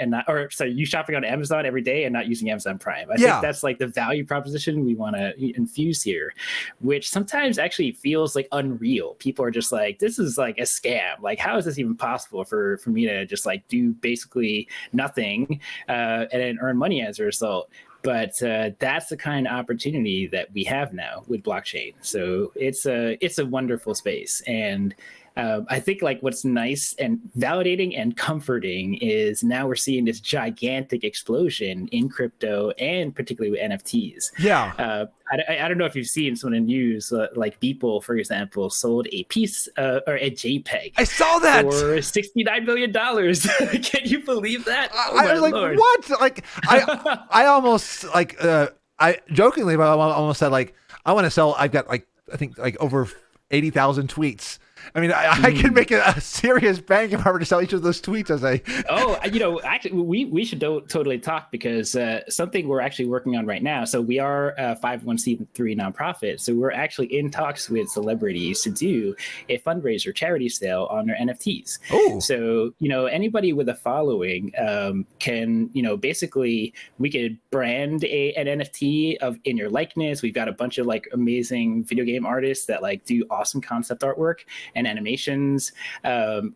S5: you shopping on Amazon every day and not using Amazon Prime. I think that's the value proposition we want to infuse here, which sometimes actually feels unreal. People are just this is a scam. How is this even possible for me to just do basically nothing and then earn money as a result? But that's the kind of opportunity that we have now with blockchain. So it's a wonderful space. And I think what's nice and validating and comforting is now we're seeing this gigantic explosion in crypto and particularly with NFTs. I don't know if you've seen some of the news, Beeple, for example, sold a piece or a JPEG.
S1: I saw that
S5: for $69 million. Can you believe that?
S1: I was Lord. What? I almost I jokingly, but I almost said I want to sell. I've got I think over 80,000 tweets. I mean, I can make a serious bank if I were to sell each of those tweets as a.
S5: Actually, we should totally talk, because something we're actually working on right now. So we are a 501c3 nonprofit. So we're actually in talks with celebrities to do a fundraiser charity sale on their NFTs.
S1: Oh.
S5: So, anybody with a following can, basically we could brand an NFT in your likeness. We've got a bunch of amazing video game artists that do awesome concept artwork and animations,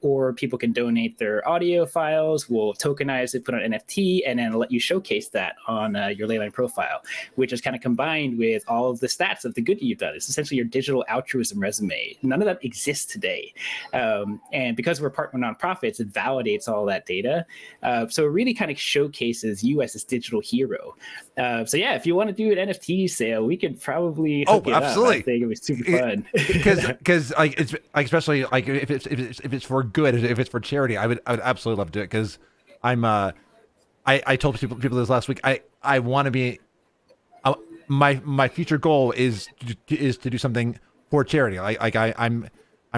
S5: or people can donate their audio files. We'll tokenize it, put on NFT, and then let you showcase that on your Leyline profile, which is kind of combined with all of the stats of the good you've done. It's essentially your digital altruism resume. None of that exists today. And because we're partner nonprofits, it validates all that data. So it really kind of showcases you as this digital hero. If you want to do an NFT sale, we could probably hook it
S1: absolutely.
S5: Up. I think it was super fun.
S1: Because it's especially if it's for good, if it's for charity, I would absolutely love to do it, because I told people this last week. I want to be my future goal is to do something for charity. I'm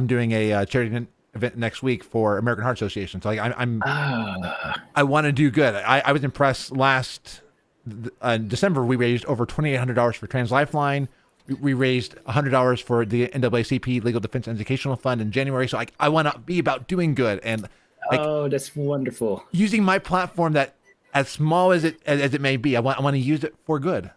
S1: doing a charity event next week for American Heart Association. So I want to do good. I was impressed last December. We raised over $2,800 for Trans Lifeline. We raised $100 for the NAACP Legal Defense Educational Fund in January. So I want to be about doing good, and
S5: that's wonderful.
S1: Using my platform, that as small as it may be, I want to use it for good.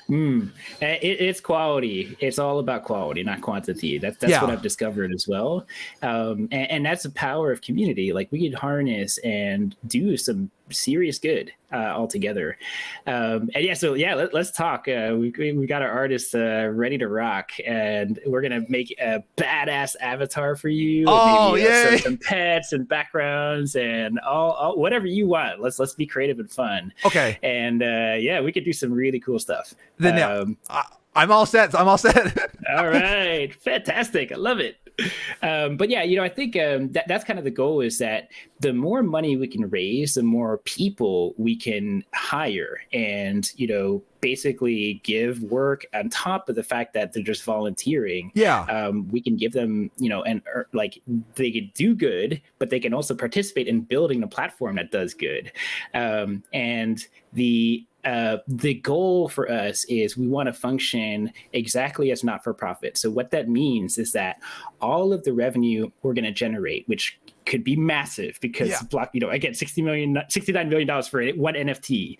S5: It's quality. It's all about quality, not quantity. That's what I've discovered as well. And that's the power of community. We could harness and do some serious good altogether. And yeah, so yeah, let's talk. We got our artists ready to rock, and we're gonna make a badass avatar for you.
S1: Oh,
S5: maybe,
S1: yay!
S5: some pets and backgrounds and all whatever you want. Let's be creative and fun.
S1: Okay.
S5: And yeah, we could do some really cool stuff.
S1: Then now, I'm all set. I'm all set.
S5: All right, fantastic. I love it. But yeah, I think that's kind of the goal, is that the more money we can raise, the more people we can hire, and basically give work on top of the fact that they're just volunteering.
S1: Yeah.
S5: We can give them, and like they could do good, but they can also participate in building a platform that does good. And the goal for us is we want to function exactly as not-for-profit. So what that means is that all of the revenue we're going to generate, which could be massive, because again, $69 million for one NFT.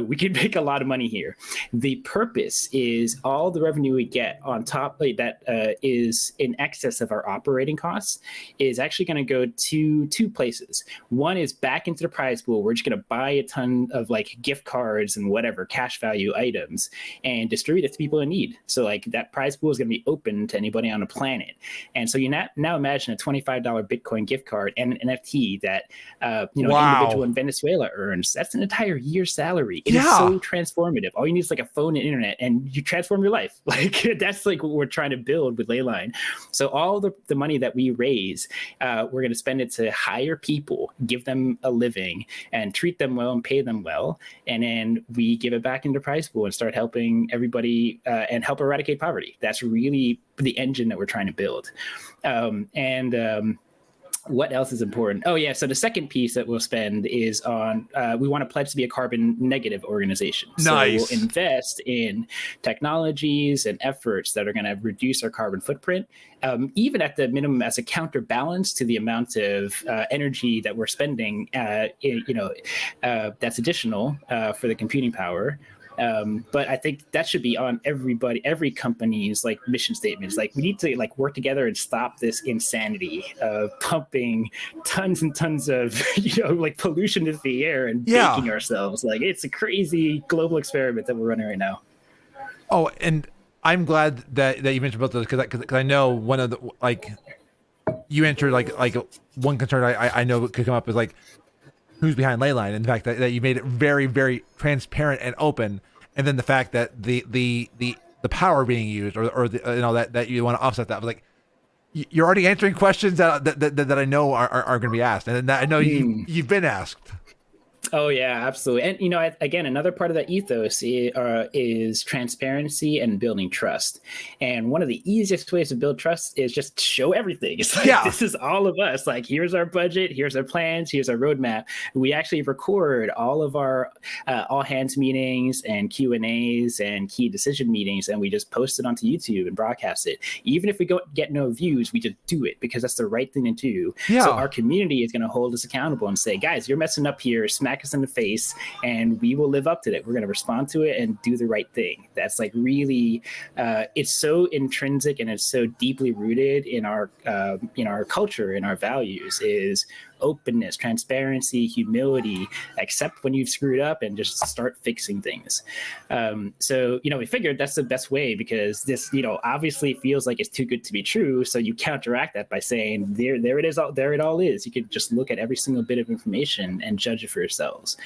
S5: We could make a lot of money here. The purpose is all the revenue we get on top that is in excess of our operating costs is actually going to go to two places. One is back into the prize pool. We're just going to buy a ton of like gift cards and whatever cash value items and distribute it to people in need. So like that prize pool is going to be open to anybody on the planet. And so you now imagine a $25 Bitcoin gift card and an NFT that an individual in Venezuela earns. That's an entire year's salary. It is so transformative. All you need is like a phone and internet, and you transform your life. Like that's like what we're trying to build with Leyline. So all the money that we raise, we're going to spend it to hire people, give them a living, and treat them well and pay them well. And then we give it back into the prize pool and start helping everybody and help eradicate poverty. That's really the engine that we're trying to build. What else is important? Oh, yeah. So the second piece that we'll spend is on, we want to pledge to be a carbon negative organization.
S1: Nice.
S5: So we'll invest in technologies and efforts that are going to reduce our carbon footprint, even at the minimum as a counterbalance to the amount of energy that we're spending, that's additional for the computing power. But I think that should be on every company's like mission statements. Like we need to like work together and stop this insanity of pumping tons and tons of like pollution into the air and baking ourselves. Like it's a crazy global experiment that we're running right now.
S1: Oh, and I'm glad that you mentioned both of those, because I know one of the like you answered like one concern I know could come up is like who's behind Leyline, and the fact that you made it very, very transparent and open, and then the fact that the power being used or that you want to offset that. But like you're already answering questions that I know are going to be asked, and that I know you've been asked.
S5: Oh yeah, absolutely. And again, another part of that ethos is transparency and building trust. And one of the easiest ways to build trust is just show everything. It's like this is all of us. Like here's our budget, here's our plans, here's our roadmap. We actually record all of our all hands meetings and Q&As and key decision meetings, and we just post it onto YouTube and broadcast it. Even if we get no views, we just do it because that's the right thing to do.
S1: Yeah.
S5: So our community is going to hold us accountable and say, guys, you're messing up here. Smack us in the face, and we will live up to it. We're going to respond to it and do the right thing. That's like really, it's so intrinsic and it's so deeply rooted in our culture, in our values, is openness, transparency, humility, accept when you've screwed up and just start fixing things. So, we figured that's the best way, because this, obviously feels like it's too good to be true. So you counteract that by saying there it is, there it all is. You could just look at every single bit of information and judge it for yourselves.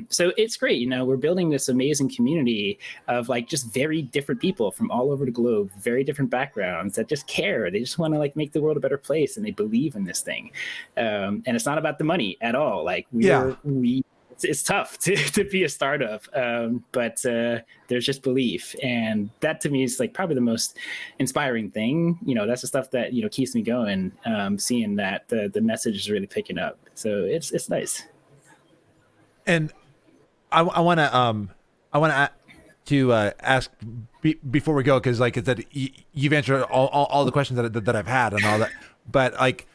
S5: So it's great. We're building this amazing community of like just very different people from all over the globe, very different backgrounds that just care. They just want to like make the world a better place, and they believe in this thing. And it's not about the money at all. Like it's tough to be a startup, but there's just belief, and that to me is like probably the most inspiring thing. That's the stuff that keeps me going. Seeing that the message is really picking up, so it's nice. And
S1: I want to ask before we go, because like I said, you've answered all the questions that I've had and all that, but like.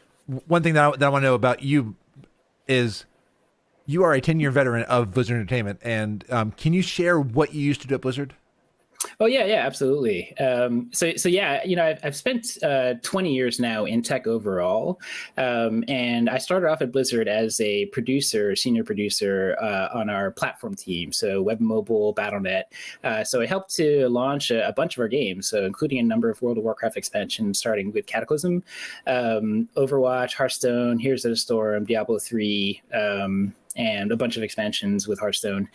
S1: One thing that I want to know about you is you are a 10-year veteran of Blizzard Entertainment, and can you share what you used to do at Blizzard?
S5: Oh yeah, absolutely. So yeah, I've spent 20 years now in tech overall, and I started off at Blizzard as a senior producer on our platform team, so web, mobile, BattleNet. So I helped to launch a bunch of our games, so including a number of World of Warcraft expansions, starting with Cataclysm, Overwatch, Hearthstone, Heroes of the Storm, Diablo 3. And a bunch of expansions with Hearthstone.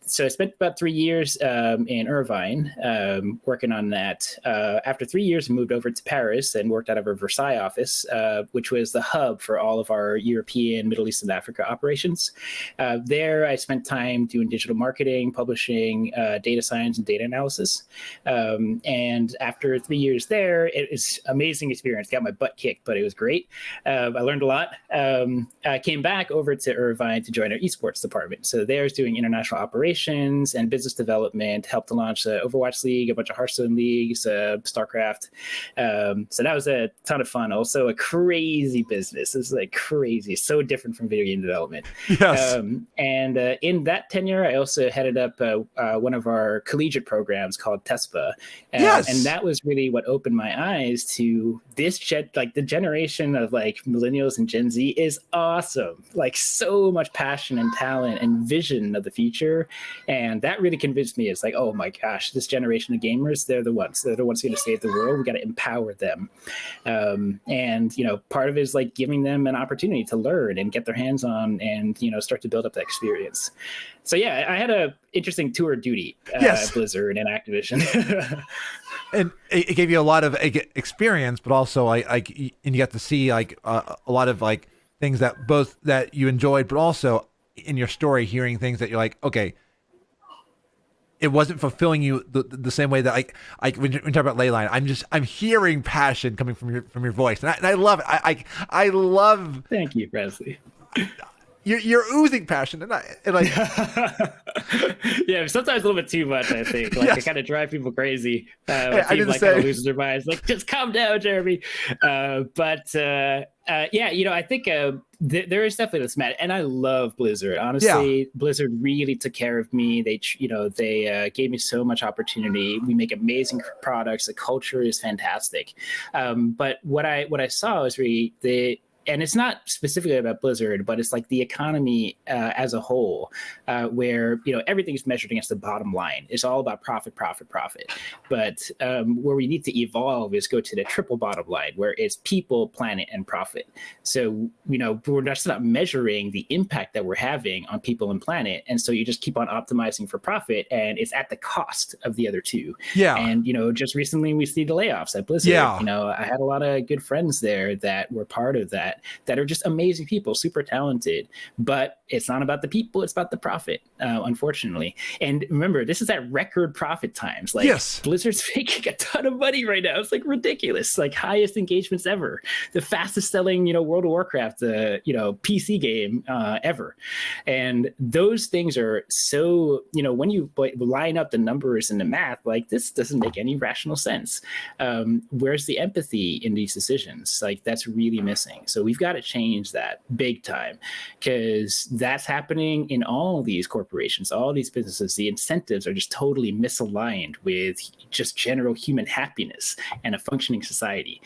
S5: So I spent about 3 years in Irvine working on that. After 3 years, I moved over to Paris and worked out of our Versailles office, which was the hub for all of our European, Middle East, and Africa operations. There, I spent time doing digital marketing, publishing, data science, and data analysis. And after 3 years there, it was an amazing experience. Got my butt kicked, but it was great. I learned a lot. I came back over to Irvine to join our esports department. So there's doing international operations and business development, helped to launch the Overwatch League, a bunch of Hearthstone leagues, StarCraft. So that was a ton of fun. Also a crazy business. It's like crazy, so different from video game development.
S1: Yes.
S5: And in that tenure, I also headed up one of our collegiate programs called TESPA.
S1: Yes.
S5: And that was really what opened my eyes to this the generation of like millennials and Gen Z is awesome. Like so much passion and talent and vision of the future. And that really convinced me. It's like, oh my gosh, this generation of gamers, they're the ones going to save the world. We got to empower them. And, part of it is like giving them an opportunity to learn and get their hands on and, start to build up that experience. So yeah, I had a interesting tour of duty at Blizzard and Activision.
S1: And it gave you a lot of experience, but also and you got to see like a lot of like things that you enjoyed, but also in your story, hearing things that you're like, okay, it wasn't fulfilling you the same way that when you talk about Leyline, I'm hearing passion coming from your voice, and I love it. I love.
S5: Thank you, Frazley.
S1: You're oozing passion, and like.
S5: Yeah, sometimes a little bit too much. I think I kind of drive people crazy.
S1: I didn't
S5: like
S1: say.
S5: Kind of loses their minds. Like, just calm down, Jeremy. I think there is definitely this match, and I love Blizzard. Honestly, Blizzard really took care of me. They gave me so much opportunity. We make amazing products. The culture is fantastic. But what I saw is really and it's not specifically about Blizzard, but it's like the economy as a whole, where everything is measured against the bottom line. It's all about profit. But where we need to evolve is go to the triple bottom line, where it's people, planet, and profit. So we're just not measuring the impact that we're having on people and planet, and so you just keep on optimizing for profit, and it's at the cost of the other two. Yeah. And just recently we see the layoffs at Blizzard. Yeah. I had a lot of good friends there that were part of that are just amazing people, super talented, but it's not about the people, it's about the profit, unfortunately. And remember, this is at record profit times. Like, Blizzard's making a ton of money right now. It's like ridiculous, like highest engagements ever, the fastest selling, World of Warcraft, PC game ever. And those things are so, when you line up the numbers and the math, like this doesn't make any rational sense. Where's the empathy in these decisions? Like that's really missing. So we've got to change that big time, because that's happening in all these corporations, all these businesses. The incentives are just totally misaligned with just general human happiness and a functioning society.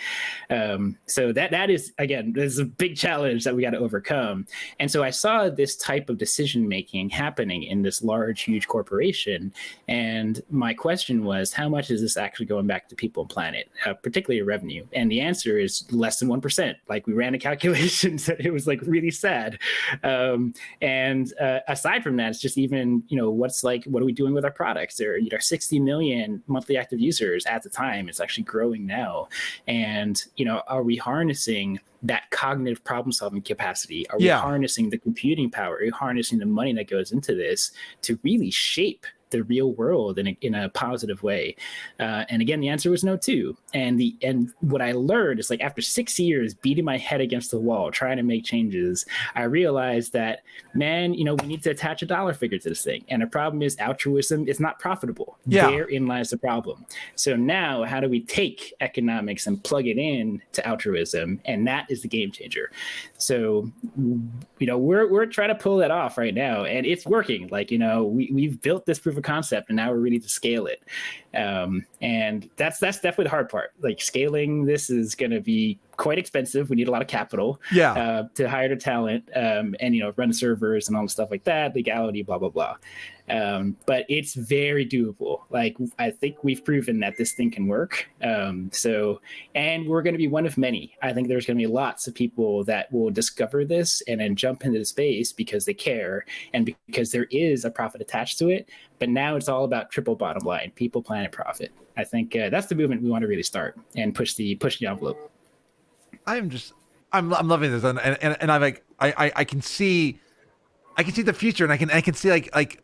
S5: So that is, again, there's a big challenge that we got to overcome. And so I saw this type of decision making happening in this large, huge corporation. And my question was, how much is this actually going back to people and planet, particularly revenue? And the answer is less than 1%. Like we ran a calculations that it was like really sad. And aside from that, it's just even, what are we doing with our products? There are 60 million monthly active users at the time. It's actually growing now. And, are we harnessing that cognitive problem solving capacity? Are we harnessing the computing power? Are we harnessing the money that goes into this to really shape the real world in a positive way? And again, the answer was no too. And what I learned is, like, after 6 years beating my head against the wall trying to make changes, I realized that, man, we need to attach a dollar figure to this thing. And the problem is altruism is not profitable.
S1: Yeah.
S5: Therein lies the problem. So now, how do we take economics and plug it in to altruism? And that is the game changer. So, we're trying to pull that off right now, and it's working. Like, we've built this proof of concept, and now we're ready to scale it. And that's definitely the hard part. Like, scaling this is going to be quite expensive. We need a lot of capital to hire the talent, and run servers and all the stuff like that, legality, blah blah blah. But it's very doable. Like, I think we've proven that this thing can work. And we're going to be one of many. I think there's going to be lots of people that will discover this and then jump into the space because they care and because there is a profit attached to it. But now it's all about triple bottom line: people, planet, profit. I think that's the movement we want to really start and push the envelope.
S1: I'm loving this, and I'm like, I can see the future, and I can see like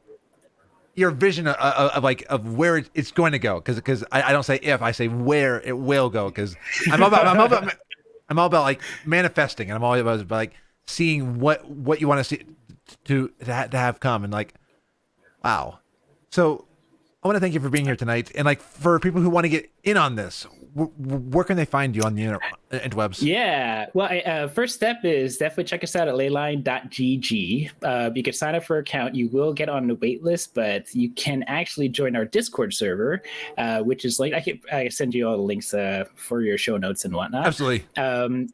S1: your vision of where it's going to go, because I don't say if, I say where it will go, because I'm all about like manifesting, and I'm all about like seeing what you want to see to have come, and like, wow. So I want to thank you for being here tonight, and like for people who want to get in on this, where can they find you on the interwebs?
S5: Yeah, well, first step is definitely check us out at leyline.gg. You can sign up for an account. You will get on the wait list, but you can actually join our Discord server, which is like, I can send you all the links for your show notes and whatnot.
S1: Absolutely.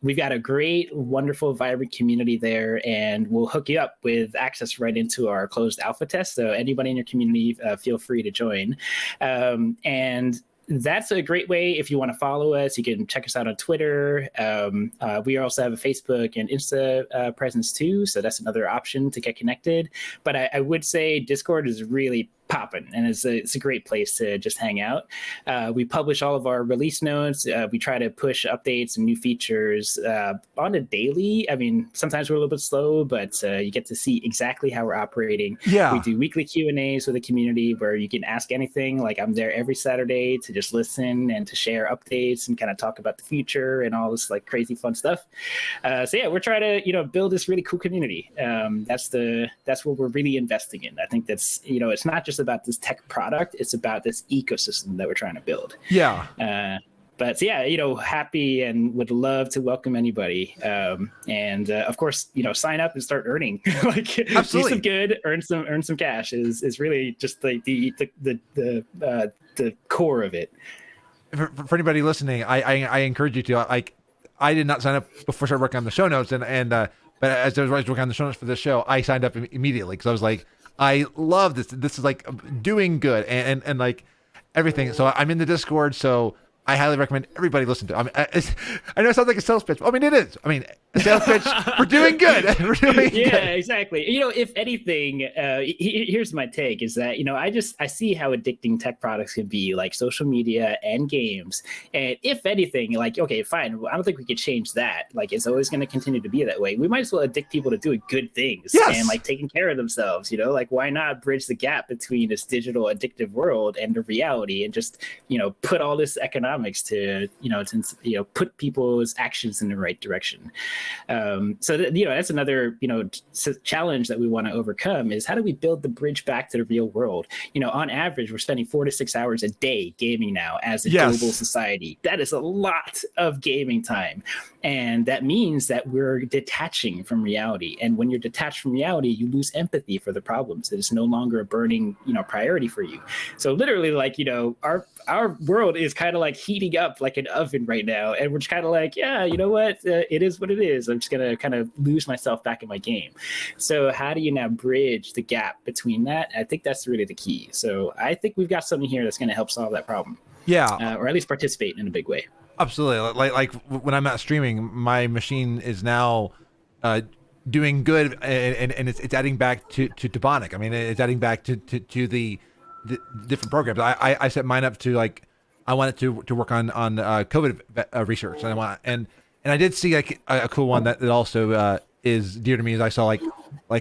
S5: We've got a great, wonderful, vibrant community there, and we'll hook you up with access right into our closed alpha test. So anybody in your community, feel free to join. And that's a great way. If you want to follow us, you can check us out on Twitter. We also have a Facebook and Insta presence too, so that's another option to get connected. But I would say Discord is really popping, and it's a great place to just hang out. We publish all of our release notes. We try to push updates and new features on a daily. I mean, sometimes we're a little bit slow, but you get to see exactly how we're operating.
S1: Yeah.
S5: We do weekly Q&As with the community where you can ask anything. Like, I'm there every Saturday to just listen and to share updates and kind of talk about the future and all this like crazy fun stuff. So yeah, we're trying to build this really cool community. That's what we're really investing in. I think that's it's not just about this tech product, it's about this ecosystem that we're trying to build. But so yeah, happy and would love to welcome anybody. And of course, sign up and start earning. Like,
S1: absolutely,
S5: do some good, earn some cash is really just like the core of it.
S1: For anybody listening, I encourage you to, I did not sign up before I started working on the show notes, and but as I was working on the show notes for this show, I signed up immediately because I was like, I love this. This is like doing good and like everything. So I'm in the Discord, so I highly recommend everybody listen to it. I know it sounds like a sales pitch. I mean, it is. I mean, a sales pitch. We're doing good. We're doing good.
S5: Exactly. If anything, here's my take: is that I see how addicting tech products can be, like social media and games. And if anything, like, okay, fine, I don't think we could change that. Like, it's always going to continue to be that way. We might as well addict people to doing good things and like taking care of themselves. Like, why not bridge the gap between this digital addictive world and the reality, and just put all this economics to put people's actions in the right direction. So that's another challenge that we want to overcome, is how do we build the bridge back to the real world? On average, we're spending 4 to 6 hours a day gaming now as a global society. That is a lot of gaming time, and that means that we're detaching from reality. And when you're detached from reality, you lose empathy for the problems. It is no longer a burning priority for you. So literally, like, our world is kind of like heating up like an oven right now, and we're just kind of like, yeah, you know what, it is what it is. I'm just gonna kind of lose myself back in my game. So how do you now bridge the gap between that? I think that's really the key. So I think we've got something here that's going to help solve that problem, or at least participate in a big way.
S1: Absolutely. Like when I'm not streaming, my machine is now doing good, and it's adding back to Tobonic. I mean, it's adding back to the different programs. I set mine up to, like, I wanted to work on COVID research, and I did see like a cool one that also is dear to me. Is I saw like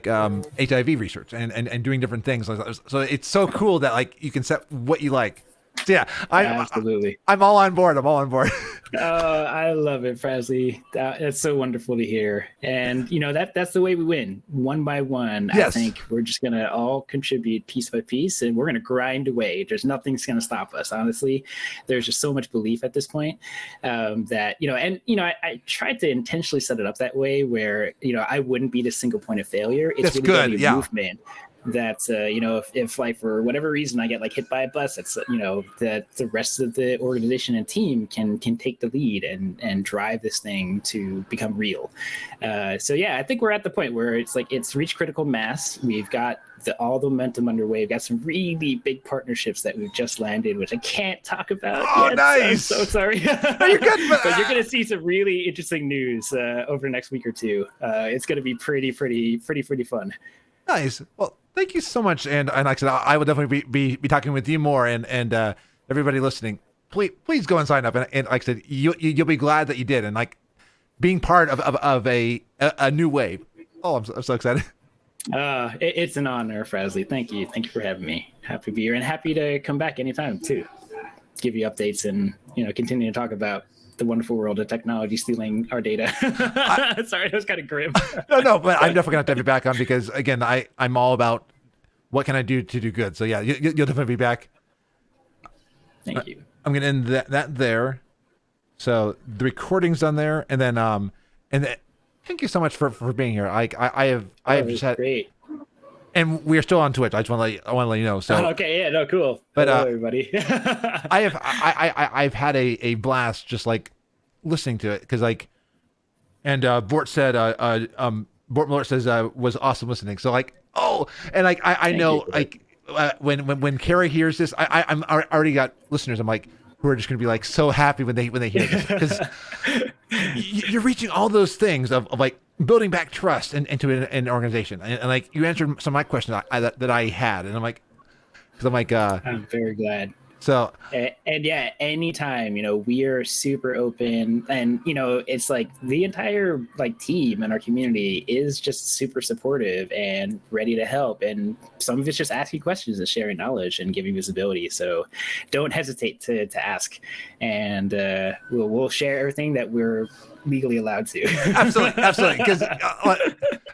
S1: HIV research and doing different things. So it's so cool that like you can set what you like So yeah,
S5: Absolutely.
S1: I'm all on board. I'm all on board.
S5: I love it, Frazley. It's so wonderful to hear. And that's the way we win, one by one.
S1: Yes.
S5: I think we're just gonna all contribute piece by piece, and we're gonna grind away. There's nothing's gonna stop us. Honestly, there's just so much belief at this point that I tried to intentionally set it up that way where I wouldn't be the single point of failure. It's
S1: That's
S5: really
S1: good.
S5: gonna be a
S1: Yeah.
S5: movement. That if like for whatever reason I get like hit by a bus, that's that the rest of the organization and team can take the lead and drive this thing to become real. So yeah, I think we're at the point where it's reached critical mass. We've got all the momentum underway. We've got some really big partnerships that we've just landed, which I can't talk about
S1: Oh,
S5: yet.
S1: nice.
S5: I'm so sorry.
S1: No, you're good,
S5: but you're going to see some really interesting news over the next week or two. It's going to be pretty fun.
S1: Nice. Well, thank you so much. And like I said, I will definitely be talking with you more. And everybody listening, please go and sign up. And like I said, you'll be glad that you did. And like being part of a new wave. Oh, I'm so excited.
S5: It's an honor, Frazley. Thank you for having me. Happy to be here and happy to come back anytime too. Give you updates and continue to talk about the wonderful world of technology stealing our data. Sorry, that was kind of grim.
S1: No, but I'm definitely gonna have to have you back on because again, I'm all about what can I do to do good. So yeah, you'll definitely be back.
S5: Thank you.
S1: I'm gonna end that there. So the recording's done there, and then thank you so much for being here. I have just had
S5: great.
S1: And we are still on Twitch. I want to let you know. So
S5: okay, yeah, no, cool.
S1: But
S5: hello, everybody.
S1: I've had a blast just like listening to it because Bort said Bort Miller says was awesome listening. So I know when Carrie hears this, I already got listeners. I'm like who are just gonna be like so happy when they hear this because you're reaching all those things of like building back trust into an organization and like you answered some of my questions that I had and I'm like
S5: I'm very glad.
S1: So
S5: and yeah, anytime we are super open and it's like the entire team and our community is just super supportive and ready to help, and some of it's just asking questions and sharing knowledge and giving visibility. So don't hesitate to ask, and we'll share everything that we're legally allowed to.
S1: absolutely because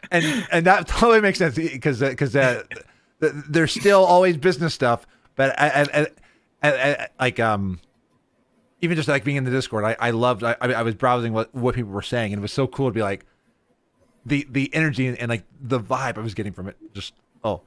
S1: and that totally makes sense because there's still always business stuff, but even just like being in the Discord, I loved. I was browsing what people were saying, and it was so cool to be like the energy and like the vibe I was getting from it. Just well,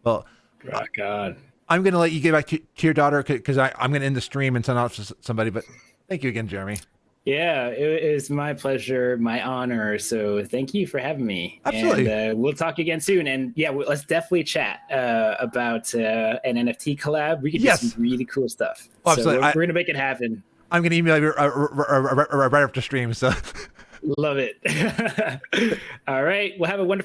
S5: rock on.
S1: I'm gonna let you get back to your daughter because I'm gonna end the stream and send off to somebody. But thank you again, Jeremy.
S5: Yeah, it is my pleasure, my honor. So thank you for having me.
S1: Absolutely.
S5: And we'll talk again soon. And yeah, let's definitely chat about an NFT collab. We could do some really cool stuff.
S1: Oh,
S5: so we're going to make it happen.
S1: I'm going to email you right after stream. So
S5: love it. All right. Well, have a wonderful